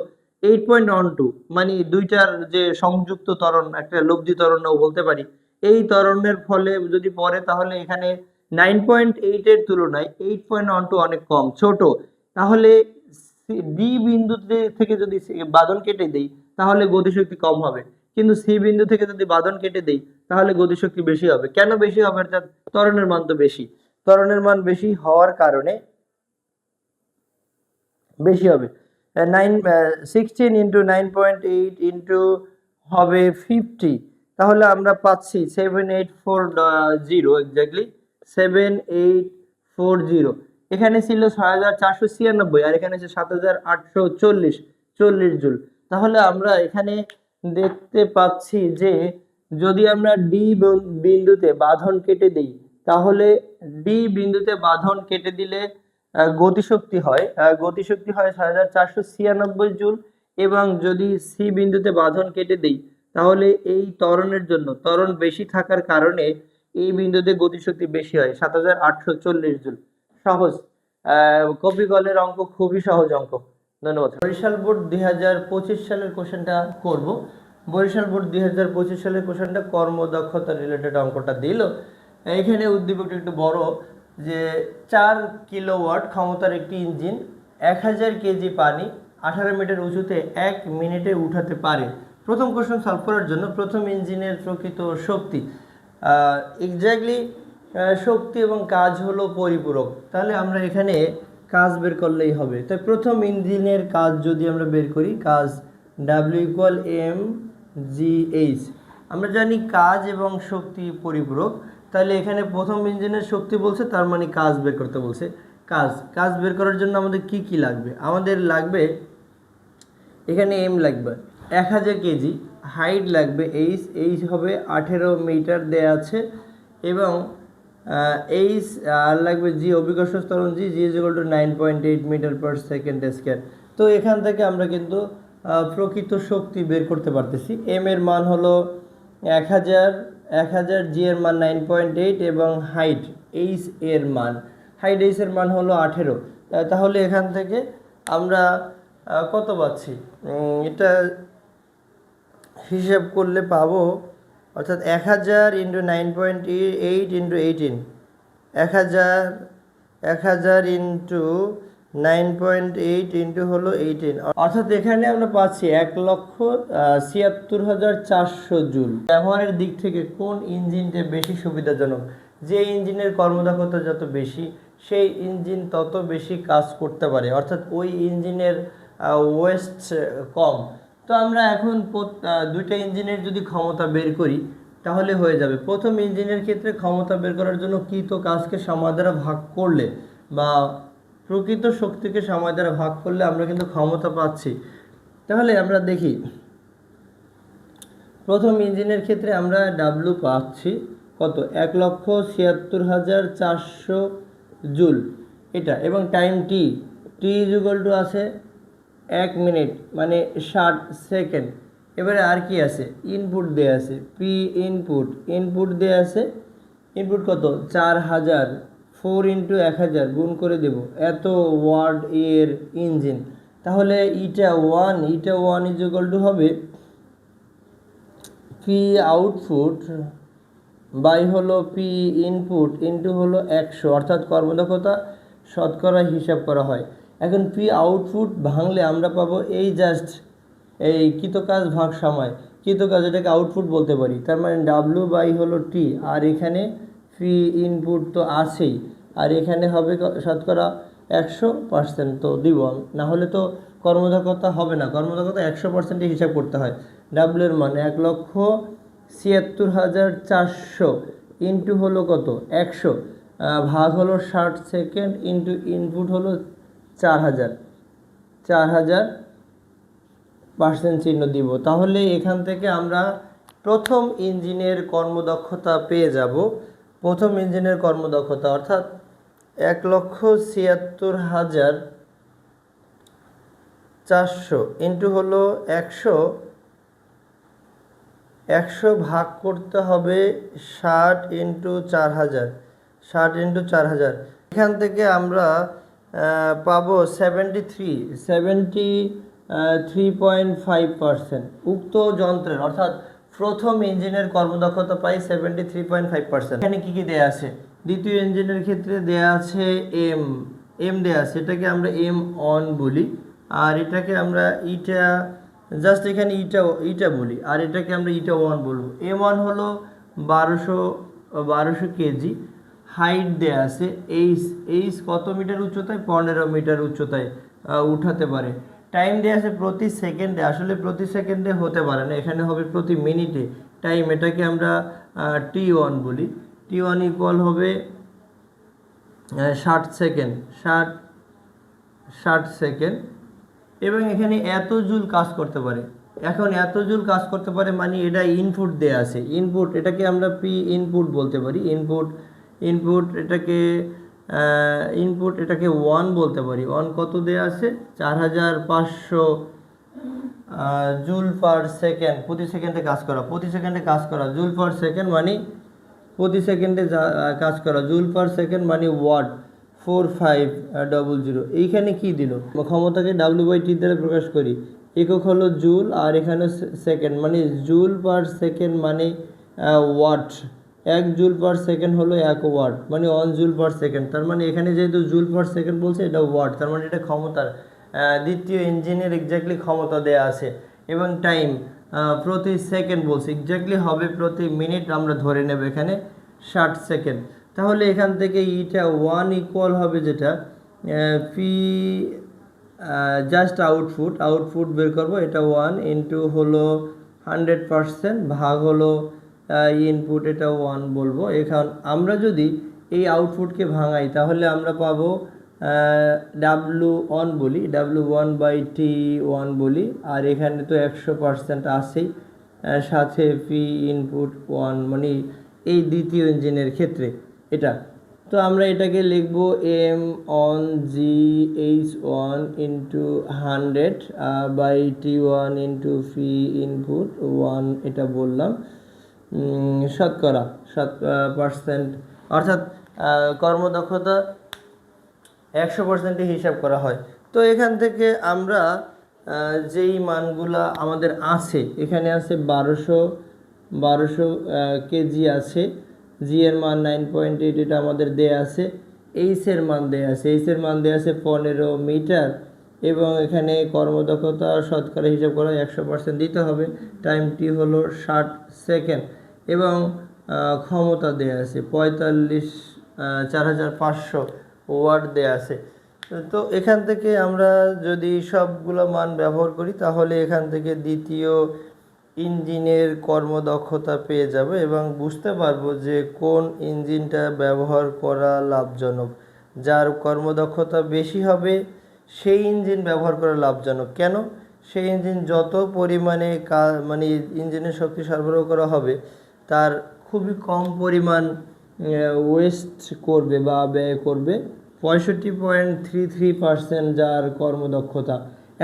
A: 8.12, মানে দুইটার যে সংযুক্ত ত্বরণ, একটা লব্ধি ত্বরণও বলতে পারি। এই ত্বরণের ফলে যদি পড়ে তাহলে এখানে 9.8 এর তুলনায় 8.12 অনেক কম, ছোট। তাহলে ডি বিন্দু থেকে যদি বাঁধন কেটে দেই তাহলে গতিশক্তি কম হবে, কিন্তু সি বিন্দু থেকে যদি বাঁধন কেটে দেই তাহলে গতিশক্তি বেশি হবে। কেন বেশি হবে? অর্থাৎ ত্বরণের মান তো বেশি, ত্বরণের মান বেশি হওয়ার কারণে বেশি হবে। 16 ইন্টু 9.8 ইন্টু হবে 50, তাহলে আমরা পাচ্ছি 7840, এক্স্যাক্টলি 7840। এখানে ছিল 6496 আর এখানে আছে 7840, 40 জুল। তাহলে আমরা এখানে দেখতে পাচ্ছি যে যদি আমরা ডি বিন্দুতে বাঁধন কেটে দিই তাহলে ডি বিন্দুতে বাঁধন কেটে দিলে গতিশক্তি হয় 6496 জুল। এবং যদি সি বিন্দুতে বাঁধন কেটে দেই তাহলে এই ত্বরণের জন্য, ত্বরণ বেশি থাকার কারণে এই বিন্দুতে গতিশক্তি বেশি হয় 7840 জুল। সহজ, কপিকলের অঙ্ক খুবই সহজ অঙ্ক। ধন্যবাদ। বরিশাল বোর্ড 2025 সালের কোশ্চেনটা করব। বরিশাল বোর্ড 2025 সালের কোশ্চেনটা কর্মদক্ষতা রিলেটেড অঙ্কটা দিল। এখানে উদ্দীপকটা একটু বড়, যে 4 কিলোওয়াট ক্ষমতার একটি ইঞ্জিন 1000 কেজি পানি 18 মিটার উঁচুতে 1 মিনিটে উঠাতে পারে। প্রথম কোশ্চেন সলভ করার জন্য প্রথম ইঞ্জিনের প্রকৃত শক্তি, এক্স্যাক্টলি শক্তি এবং কাজ হলো পরিপূরক, তাহলে আমরা এখানে কাজ বের করলেই হবে। তাই প্রথম ইঞ্জিনের কাজ যদি আমরা বের করি, কাজ W = mgh, আমরা জানি কাজ এবং শক্তি পরিপূরক, তাহলে এখানে প্রথম ইঞ্জিনের শক্তি বলছে, তার মানে কাজ বের করতে বলছে। কাজ বের করার জন্য আমাদের কি কি লাগবে? আমাদের লাগবে এখানে m লাগবে 1000 কেজি, হাইট লাগবে h হবে 18 মিটার দেয়া আছে, এবং h আর লাগবে g, অভিকর্ষ ত্বরণ g = 9.8 metre per second square. তো এখান থেকে আমরা কিন্তু প্রকৃত শক্তি বের করতে পারতেছি। m এর মান হলো 1000, g এর মান 9.8 এবং হাইট h এর মান হলো 18। তাহলে এখান থেকে আমরা কত পাচ্ছি, এটা হিসাব করলে পাবো, অর্থাৎ 1000 × 9.8 × 18, 1000 × 9.8 হলো 18, অর্থাৎ এখানে আমরা পাচ্ছি 1,76,400 জুল। ব্যবহারের দিক থেকে কোন ইঞ্জিনটা বেশি সুবিধাজনক? যে ইঞ্জিনের কর্মদক্ষতা যত বেশি, সেই ইঞ্জিন তত বেশি কাজ করতে পারে, অর্থাৎ ওই ইঞ্জিনের ওয়েস্ট কম। তো আমরা এখন দুইটা ইঞ্জিনের যদি ক্ষমতা বের করি তাহলে হয়ে যাবে। প্রথম ইঞ্জিনের ক্ষেত্রে ক্ষমতা বের করার জন্য কৃত কাজকে সময় দ্বারা ভাগ করলে বা প্রকৃত শক্তিকে সময় দ্বারা ভাগ করলে আমরা কিন্তু ক্ষমতা পাচ্ছি। তাহলে আমরা দেখি, প্রথম ইঞ্জিনের ক্ষেত্রে আমরা W পাচ্ছি কত, 1,76,400 জুল এটা, এবং টাইম t = আছে 1 মিনিট মানে 60 সেকেন্ড। এবারে আর কি আছে, ইনপুট দেয়া আছে, p ইনপুট দেয়া আছে, ইনপুট কত 4000, 4 × 1000 গুণ করে দেব, এত ওয়াট এর ইঞ্জিন। তাহলে এটা 1 হবে p আউটপুট বাই হলো p ইনপুট ইন্টু হলো 100, অর্থাৎ কর্মদক্ষতা শতকরা হিসাব করা হয়। এখন p আউটপুট ভাঙলে আমরা পাবো এই জাস্ট এই কৃতকাজ ভাগ সময়, কৃতকাজ এটাকে আউটপুট বলতে পারি, তার মানে W বাই হলো t, আর এখানে p ইনপুট তো আছেই, আর এখানে হবে শতকরা 100%, তো দিব, না হলে তো কর্মদক্ষতা হবে না, কর্মদক্ষতা 100% হিসাব করতে হয়। W এর মান 1,76,400 ইন্টু হলো কত 100, ভাগ হলো 60 সেকেন্ড, ইন্টু ইনপুট হলো 4000% চিহ্ন দিব। তাহলে এখান থেকে আমরা প্রথম ইঞ্জিনের কর্মদক্ষতা পেয়ে যাব। প্রথম ইঞ্জিনের কর্মদক্ষতা অর্থাৎ 1,76,400 ইন্টু হলো 100 ভাগ করতে হবে 60 × 4000, এখান থেকে আমরা পাবো 73.5%। উক্ত যন্ত্রের অর্থাৎ প্রথম ইঞ্জিনের কর্মদক্ষতা পাই 73.5%। এখানে কি কি দেয়া আছে? দ্বিতীয় ইঞ্জিনের ক্ষেত্রে দেয়া আছে m দেয়া আছে, এটাকে আমরা m1 বলি, আর এটাকে আমরা ইটা জাস্ট এখানে ইটা বলি, আর এটাকে আমরা ইটা1 বলবো। m1 হলো 1200 কেজি, হাইট দেয়া আছে h কত মিটার উচ্চতায়, 15 মিটার উচ্চতায় উঠাতে পারে। টাইম দেয়া আছে প্রতি সেকেন্ডে, আসলে প্রতি সেকেন্ডে হতে পারে না, এখানে হবে প্রতি মিনিটে টাইম, এটাকে আমরা t1 বলি। t1 ইকুয়াল হবে 60 সেকেন্ড, এবং এখানে এত জুল কাজ করতে পারে। এখন এত জুল কাজ করতে পারে মানে এটা ইনপুট দেয়া আছে, ইনপুট এটাকে আমরা p ইনপুট বলতে পারি, ইনপুট এটাকে 1 বলতে পারি। 1 কত দেয়া আছে, 4500 জুল পার সেকেন্ড, প্রতি সেকেন্ডে কাজ করা, জুল পার সেকেন্ড মানে প্রতি সেকেন্ডে কাজ করা, জুল পার সেকেন্ড মানে ওয়াট 4500। এইখানে কি দিল, ক্ষমতাকে W/T দ্বারা প্রকাশ করি, একক হলো জুল, আর এখানে সেকেন্ড মানে জুল পার সেকেন্ড মানে ওয়াট, 1 জুল পার সেকেন্ড হলো 1 ওয়াট, মানে 1 জুল পার সেকেন্ড। তার মানে এখানে যেহেতু জুল পার সেকেন্ড বলছে, এটা ওয়াট, তার মানে এটা ক্ষমতার দ্বিতীয় ইঞ্জিনের এক্স্যাক্টলি ক্ষমতা দেয়া আছে এবং টাইম প্রতি সেকেন্ড বলছে, এক্স্যাক্টলি হবে প্রতি মিনিট আমরা ধরে নেব এখানে 60 সেকেন্ড। তাহলে এখান থেকে ইটা 1 ইকুয়াল হবে যেটা পি জাস্ট আউটপুট বের করবো, এটা 1 ইন্টু হলো 100% ভাগ হলো ইনপুট, এটা 1 বলবো। এখন আমরা যদি এই আউটপুটকে ভাঙাই তাহলে আমরা পাবো W1 বলি, W1/T1 বলি, আর এখানে তো 100% আছেই, সাথে পি ইনপুট 1 মানে এই দ্বিতীয় ইঞ্জিনের ক্ষেত্রে এটা। তো আমরা এটাকে লিখব M/G/H1 into 100/T1 into P input 1, এটা বললাম শতকরা 7%, অর্থাৎ কর্মদক্ষতা 100% হিসাব করা হয়। তো এখান থেকে আমরা যেই মানগুলা আমাদের আছে, এখানে আছে 1200 কেজি আছে, জি এর মান 9.8, এটা আমাদের দেয়া আছে। এইচ এর মান দেয়া আছে, 15 মিটার, এবং এখানে কর্মদক্ষতা শতকরা হিসাব করা 100% দিতে হবে। টাইমটি হলো 60 সেকেন্ড এবং ক্ষমতা দেয়া আছে 4500 ওয়াট দেয়া আছে। তো এখান থেকে আমরা যদি সবগুলো মান ব্যবহার করি তাহলে এখান থেকে দ্বিতীয় ইঞ্জিনের কর্মদক্ষতা পেয়ে যাব এবং বুঝতে পারবো যে কোন ইঞ্জিনটা ব্যবহার করা লাভজনক। যার কর্মদক্ষতা বেশি হবে সেই ইঞ্জিন ব্যবহার করা লাভজনক। কেন? সেই ইঞ্জিন যত পরিমাণে মানে ইঞ্জিনের শক্তি সরবরাহ করা হবে তার খুবই কম পরিমাণ ওয়েস্ট করবে বা ব্যয় করবে। 65.33% যার কর্মদক্ষতা।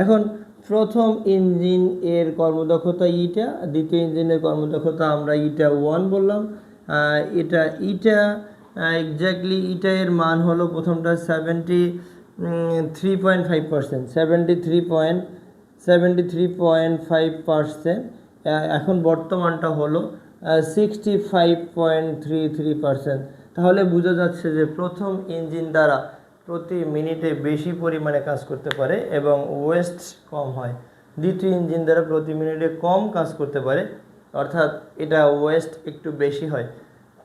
A: এখন প্রথম ইঞ্জিন এর কর্মদক্ষতা ইটা, দ্বিতীয় ইঞ্জিনের কর্মদক্ষতা আমরা ইটা 1 বললাম। এটা এক্স্যাক্টলি ইটা এর মান হলো প্রথমটা 73.5%, 73.5%। এখন বর্তমানটা হলো 65.33%। তাহলে বোঝা যাচ্ছে যে প্রথম ইঞ্জিন দ্বারা প্রতি মিনিটে বেশি পরিমাণে কাজ করতে পারে এবং ওয়েস্ট কম হয়। দ্বিতীয় ইঞ্জিন দ্বারা প্রতি মিনিটে কম কাজ করতে পারে, অর্থাৎ এটা ওয়েস্ট একটু বেশি হয়।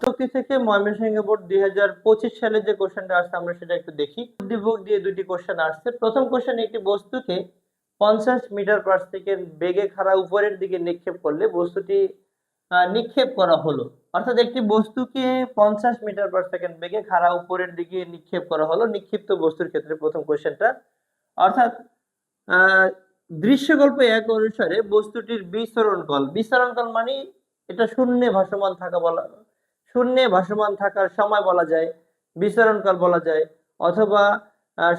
A: তো কি থেকে ময়মনসিংহ বোর্ড 2025 সালে যে কোশ্চেনটা আসছে আমরা সেটা একটু দেখি। বুদ্ধিভোগ দিয়ে দুটি কোশ্চেন আসছে। প্রথম কোশ্চেন, একটি বস্তুকে 50 মিটার পার সেকেন্ড বেগে খাড়া উপরের দিকে নিক্ষেপ করলে বস্তুটি নিক্ষেপ করা হলো, অর্থাৎ একটি বস্তুকে 50 মিটার পার সেকেন্ড বেগে খাড়া উপরের দিকে নিক্ষেপ করা হলো নিক্ষিপ্ত বস্তুর ক্ষেত্রে প্রথম কোশ্চেনটা। অর্থাৎ দৃশ্যকল্প 1 অনুসারে বস্তুটির বিচরণকাল মানে এটা শূন্যে ভাসমান থাকার সময় বলা যায়, বিচরণকাল বলা যায়, অথবা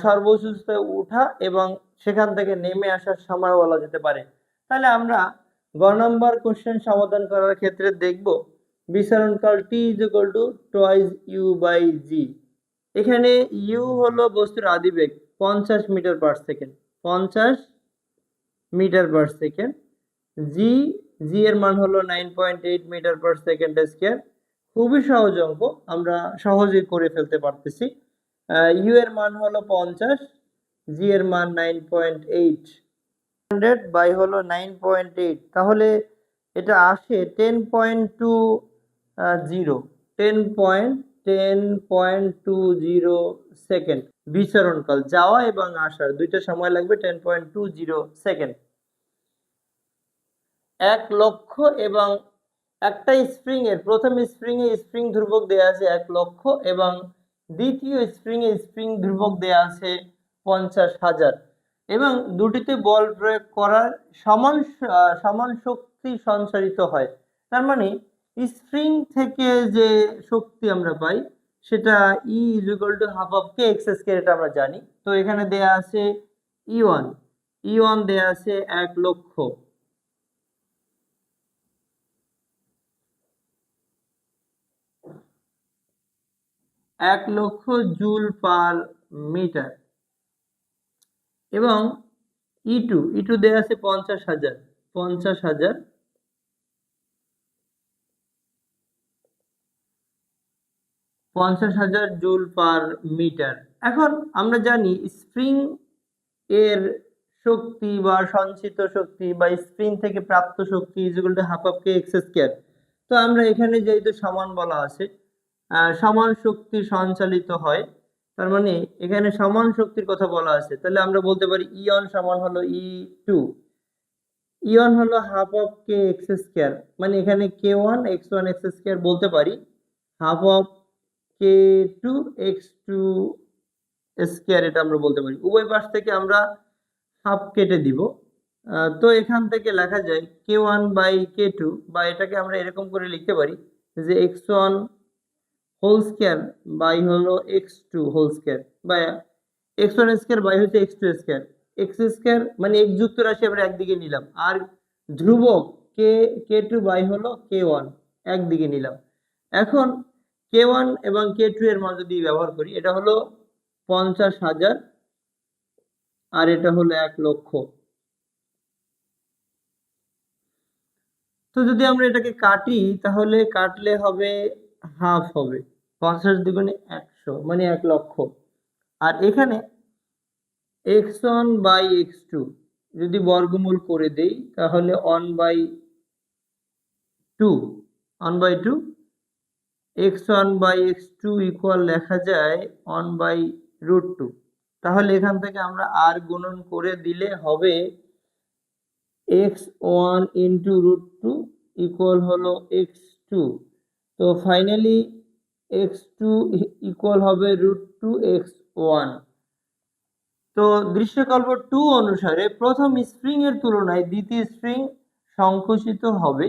A: সর্বোচ্চ উঠা এবং সেখান থেকে নেমে আসার সময় বলা যেতে পারে। তাহলে আমরা গ নম্বর কোশ্চেন সমাধান করার ক্ষেত্রে দেখব বিচরণকাল t = twice u/g। এখানে u হলো বস্তুর আদিবেগ 50 metre per second, 50 metre per second. g এর মান হলো 9.8 মিটার পার সেকেন্ড স্কয়ার। খুবই সহজ অঙ্ক, আমরা সহজেই করে ফেলতে পারতেছি। u এর মান হলো 50, g এর মান 9.8, 100 বাই হলো 9.8, তাহলে এটা আসে 10.20 সেকেন্ড। বিচরণকাল যাওয়া এবং আসার দুইটা সময় লাগবে 10.20 সেকেন্ড। 1 লক্ষ এবং একটা স্প্রিং এর প্রথম স্প্রিং এ স্প্রিং ধ্রুবক দেয়া আছে 1 লক্ষ এবং দ্বিতীয় স্প্রিং এ স্প্রিং ধ্রুবক দেয়া আছে 50,000 এবং দুটিতে বল প্রয়োগ করার সমান শক্তি সঞ্চারিত হয়। তার মানে স্প্রিং থেকে যে শক্তি আমরা পাই সেটা E = half of kx², এটা আমরা জানি। তো এখানে দেয়া আছে E1 দেয়া আছে 1 লক্ষ। 1 লক্ষ জুল পার মিটার এবং E2 দেয়া আছে 50,000, 50,000 জুল পার মিটার। এখন আমরা জানি স্প্রিং এর শক্তি বা সঞ্চিত শক্তি বা স্প্রিং থেকে প্রাপ্ত শক্তি is equal to half of K X square. তো আমরা এখানে যেহেতু সমান বলা আছে, সমান শক্তি সঞ্চালিত হয়, তার মানে এখানে সমান শক্তির কথা বলা আছে, তাহলে আমরা বলতে পারি ই ওয়ান সমান হলো ই টু। ই ওয়ান হলো half of K X square, মানে এখানে K one X one X square বলতে পারি half of K two X two square, এটা আমরা বলতে পারি। উভয় পাশ থেকে আমরা হাফ কেটে দিব। তো এখান থেকে লেখা যায় K one by K two, বা এটাকে আমরা এরকম করে লিখতে পারি যে X one whole square by হলো এক্স টু হোল স্কয়ার, বা এক্স ওয়ান স্কয়ার বাই হচ্ছে X two square. X square মানে এক যুক্ত রাশি আমরা একদিকে নিলাম, আর ধ্রুবক কে কে টু বাই হলো কে ওয়ান একদিকে নিলাম। এখন কে ওয়ান এবং কে টু এর মান যদি ব্যবহার করি, এটা হলো 50,000 আর এটা হলো 1,00,000। তো যদি আমরা এটাকে কাটি, তাহলে কাটলে হবে হাফ হবে 50 দ্বিগুণে 100 মানে 1,00,000। আর এখানে X one by X two যদি বর্গমূল করে দেই, তাহলে 1/2 1/2 X one by X two equal লেখা যায় 1/√2। তাহলে এখান থেকে আমরা আর গুণন করে দিলে হবে এক্স ওয়ান ইন্টু √2 ইকুয়াল হলো এক্স টু। তো ফাইনালি এক্স টু ইকুয়াল হবে √2 এক্স ওয়ান। তো দৃশ্যকল্প 2 অনুসারে প্রথম স্প্রিং এর তুলনায় দ্বিতীয় স্প্রিং সংকুচিত হবে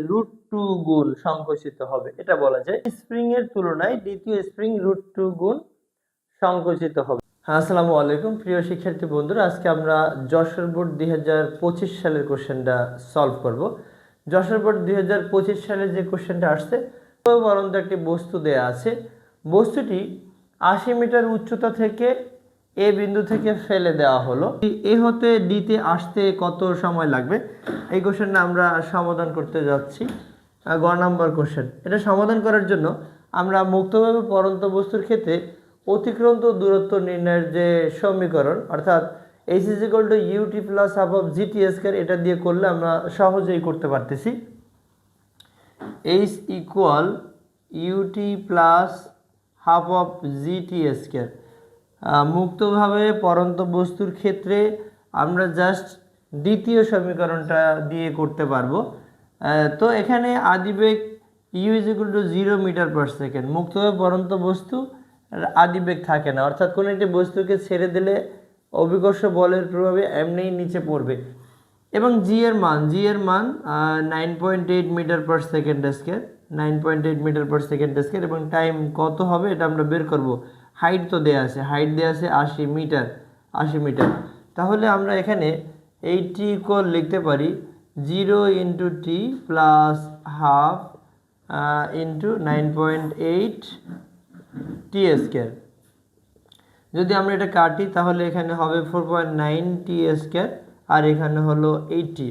A: √2 গুণ সংকুচিত হবে, এটা বলা যায়। স্প্রিং এর তুলনায় দ্বিতীয় স্প্রিং √2 গুণ সংকুচিত হবে। আসসালামু আলাইকুম প্রিয় শিক্ষার্থী বন্ধুরা, আজকে আমরা যশোর বোর্ড 2025 সালের কোশ্চেনটা সলভ করব। যশোর বোর্ড 2025 সালে যে কোশ্চেনটা আসছে, বরন্ত একটি বস্তু দেয়া আছে। বস্তুটি 80 মিটার উচ্চতা থেকে এ বিন্দু থেকে ফেলে দেওয়া হলো। এ হতে ডিতে আসতে কত সময় লাগবে, এই কোশ্চেনটা আমরা সমাধান করতে যাচ্ছি। গ নাম্বার কোশ্চেন। এটা সমাধান করার জন্য আমরা মুক্তভাবে পড়ন্ত বস্তুর ক্ষেত্রে অতিক্রান্ত দূরত্ব নির্ণয়ের যে সমীকরণ, অর্থাৎ H is equal to UT plus half of GT square, এটা দিয়ে করলে আমরা সহজেই করতে পারতেছি। H equal UT plus half of GT square. মুক্তভাবে পড়ন্ত বস্তুর ক্ষেত্রে আমরা জাস্ট দ্বিতীয় সমীকরণটা দিয়ে করতে পারবো। তো এখানে আদিবেগ U is equal to 0 metre per second. মুক্তভাবে পড়ন্ত বস্তু আদিবেগ থাকে না, অর্থাৎ কোনো একটি বস্তুকে ছেড়ে দিলে অভিকর্ষ বলের প্রভাবে এমনিই নিচে পড়বে। এবং জি এর মান 9.8 metre per second square, 9.8 metre per second square. এবং টাইম কত হবে এটা আমরা বের করব। হাইট তো দেয়া আছে, হাইট দেয়া আছে 80 মিটার। তাহলে আমরা এখানে 80 ইকুয়াল লিখতে পারি 0 into T plus half into 9.8 টি স্কয়ার। যদি আমরা এটা কাটি, তাহলে এখানে হবে 4.9 টি স্কয়ার, আর এখানে হলো 80।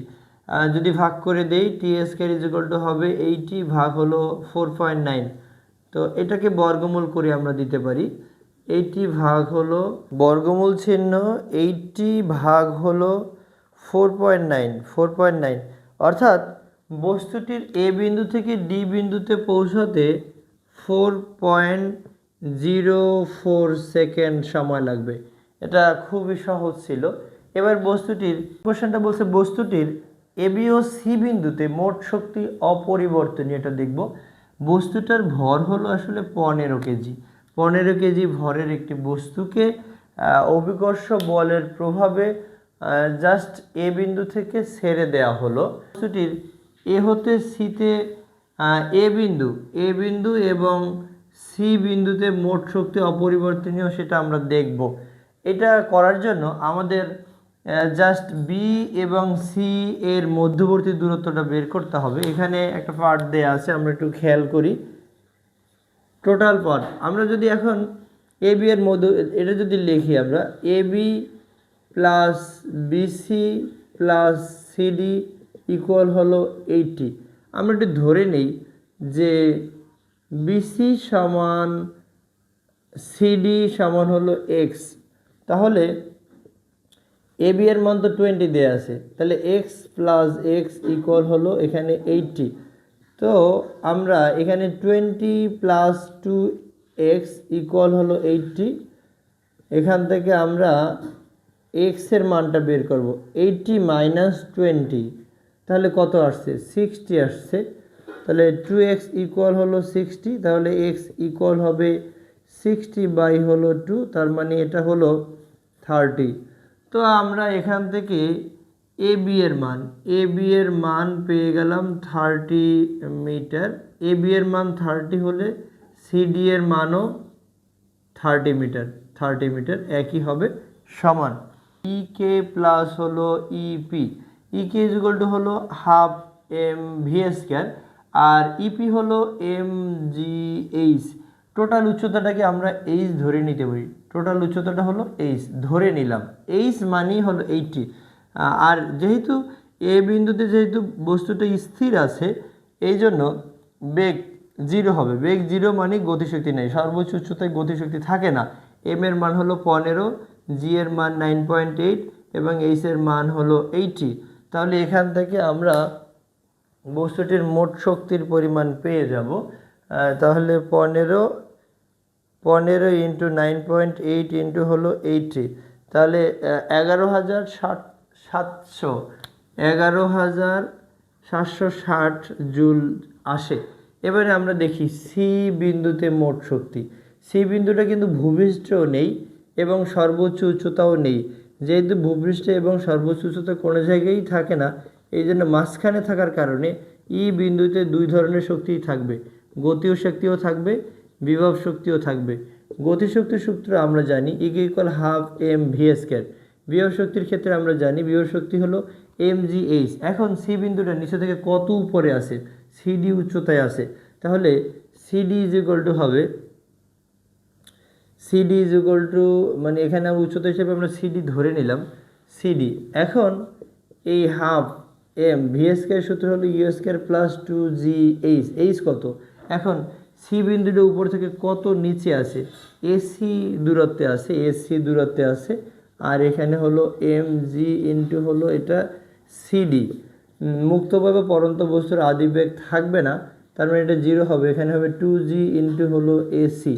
A: যদি ভাগ করে দেই, টি স্কয়ার ইজ ইকুয়াল টু হবে 80 ভাগ হলো 4.9। তো এটাকে বর্গমূল করে আমরা দিতে পারি 80 ভাগ হলো বর্গমূল চিহ্ন 80 ভাগ হলো 4.9, অর্থাৎ বস্তুটির এ বিন্দু থেকে ডি বিন্দুতে পৌঁছাতে 4.04 সেকেন্ড সময় লাগবে। এটা খুবই সহজ ছিল। এবার বস্তুটির কোশ্চেনটা বলছে বস্তুটির এ বি ও সি বিন্দুতে মোট শক্তি অপরিবর্তনীয়, এটা দেখব। বস্তুটার ভর হলো আসলে 15 কেজি। 15 কেজি ভরের একটি বস্তুকে অভিকর্ষ বলের প্রভাবে জাস্ট এ বিন্দু থেকে ছেড়ে দেওয়া হলো। বস্তুটির এ হতে সিতে এ বিন্দু এবং সি বিন্দুতে মোট শক্তি অপরিবর্তনীয়, সেটা আমরা দেখব। এটা করার জন্য আমাদের জাস্ট বি এবং সি এর মধ্যবর্তী দূরত্বটা বের করতে হবে। এখানে একটা পার্ট দেয়া আছে, আমরা একটু খেয়াল করি। টোটাল পার্ট আমরা যদি এখন এ বি এর মধ্য, এটা যদি লিখি আমরা A B plus BC plus CD equal হলো 80। আমরা একটু ধরে নেই যে বিসি সমান সিডি সমান হলো এক্স। তাহলে এ বি এর মান তো 20 দেওয়া আছে, তাহলে এক্স প্লাস এক্স ইকুয়াল হলো এখানে 80। তো আমরা এখানে 20 প্লাস 2x ইকুয়াল হলো 80। এখান থেকে আমরা এক্সের মানটা বের করব। 80 মাইনাস 20 তাহলে কত আসছে? 60 আসছে। তাহলে 2x ইকুয়াল হলো 60, তাহলে x ইকুয়াল হবে 60 বাই হলো 2, তার মানে এটা হলো 30। তো আমরা এখান থেকে এ বি এর মান পেয়ে গেলাম 30 মিটার। এ বি এর মান 30 হলে সিডি এর মানও 30 মিটার একই হবে, সমান। ইকে প্লাস হলো E P, E K is equal two হলো হাফ এম ভি স্কয়ার, আর ইপি হলো এম জি এইচ। টোটাল উচ্চতাটাকে আমরা এইচ ধরে নিতে পারি, টোটাল উচ্চতাটা হলো এইচ ধরে নিলাম, এইচ মানেই হলো 80। আর যেহেতু এ বিন্দুতে যেহেতু বস্তুটা স্থির আছে, এই জন্য বেগ 0 হবে। বেগ 0 মানে গতিশক্তি নেই, সর্বোচ্চ উচ্চতায় গতিশক্তি থাকে না। এম এর মান হলো 15, জি এর মান 9.8 এবং এইচ এর মান হলো 80। তাহলে এখান থেকে আমরা বস্তুটির মোট শক্তির পরিমাণ পেয়ে যাব। তাহলে 15 ইন্টু 9.8 ইন্টু হলো 80, তাহলে 11,760 জুল আসে। এবারে আমরা দেখি সি বিন্দুতে মোট শক্তি। সি বিন্দুটা কিন্তু ভূপৃষ্ঠেও নেই এবং সর্বোচ্চ উচ্চতাও নেই। যেহেতু ভূপৃষ্ঠে এবং সর্বোচ্চ উচ্চতা কোনো জায়গায় থাকে না, এই জন্য মাঝখানে থাকার কারণে ই বিন্দুতে দুই ধরনের শক্তিই থাকবে, গতীয় শক্তিও থাকবে, বিভব শক্তিও থাকবে। গতিশক্তির সূত্র আমরা জানি, EK equal half M V square. বিভব শক্তির ক্ষেত্রে আমরা জানি বিভব শক্তি হলো এম জি এইচ। এখন সি বিন্দুটা নিচে থেকে কত উপরে আছে? সিডি উচ্চতায় আছে, তাহলে সিডি ইজ ইকুয়াল টু হবে, সিডি ইজ ইকুয়াল টু মানে এখানে উচ্চতা হিসেবে আমরা সিডি ধরে নিলাম, সিডি। এখন এই হাফ এম ভি স্কয়ার সূত্র হলো ইউ স্কয়ার প্লাস 2জি এইচ। এইচ কত? এখন সি বিন্দুটা উপর থেকে কত নিচে আছে? এসি দূরত্বে আছে, এসি দূরত্বে আছে। আর এখানে হলো এম জি ইন্টু হলো এটা সিডি। মুক্তভাবে পরন্ত বস্তুর আদিবেগ থাকবে না, তার মানে এটা 0 হবে। এখানে হবে 2জি ইন্টু হলো এসি,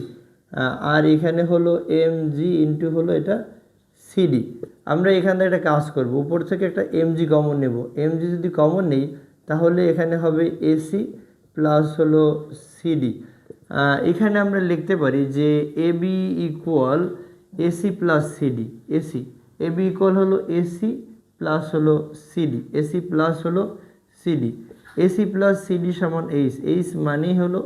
A: আর এখানে হলো এম জি ইন্টু হলো এটা সিডি। আমরা এখান থেকে একটা কাজ করব, উপর থেকে একটা এমজি কমন নেব। এমজি যদি কমন নেই তাহলে এখানে হবে এসি প্লাস হলো সিডি। এখানে আমরা লিখতে পারি যে A B equal A C plus C D. A C A B equal হলো এসি প্লাস হলো সিডি, এসি প্লাস হলো সিডি। এসি প্লাস সিডি সমান এইচ, এইচ মানেই হলো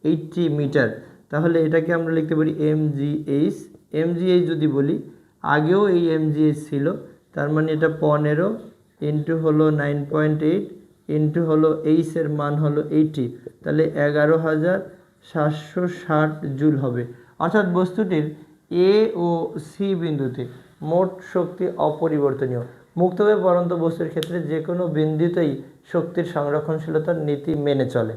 A: 80 মিটার। তাহলে এটাকে আমরা লিখতে পারি এমজিএইচ। এমজিএইচ যদি বলি, আগেও এই এমজিএইচ ছিল, তার মানে এটা 15 ইন্টু হলো 9.8 ইন্টু হলো এইচের মান হলো 80, তাহলে 11,760 জুল হবে। অর্থাৎ বস্তুটির এ ও সি বিন্দুতে মোট শক্তি অপরিবর্তনীয়। মুক্তভাবে পরন্ত বস্তুর ক্ষেত্রে যে কোনো বিন্দুতেই শক্তির সংরক্ষণশীলতার নীতি মেনে চলে।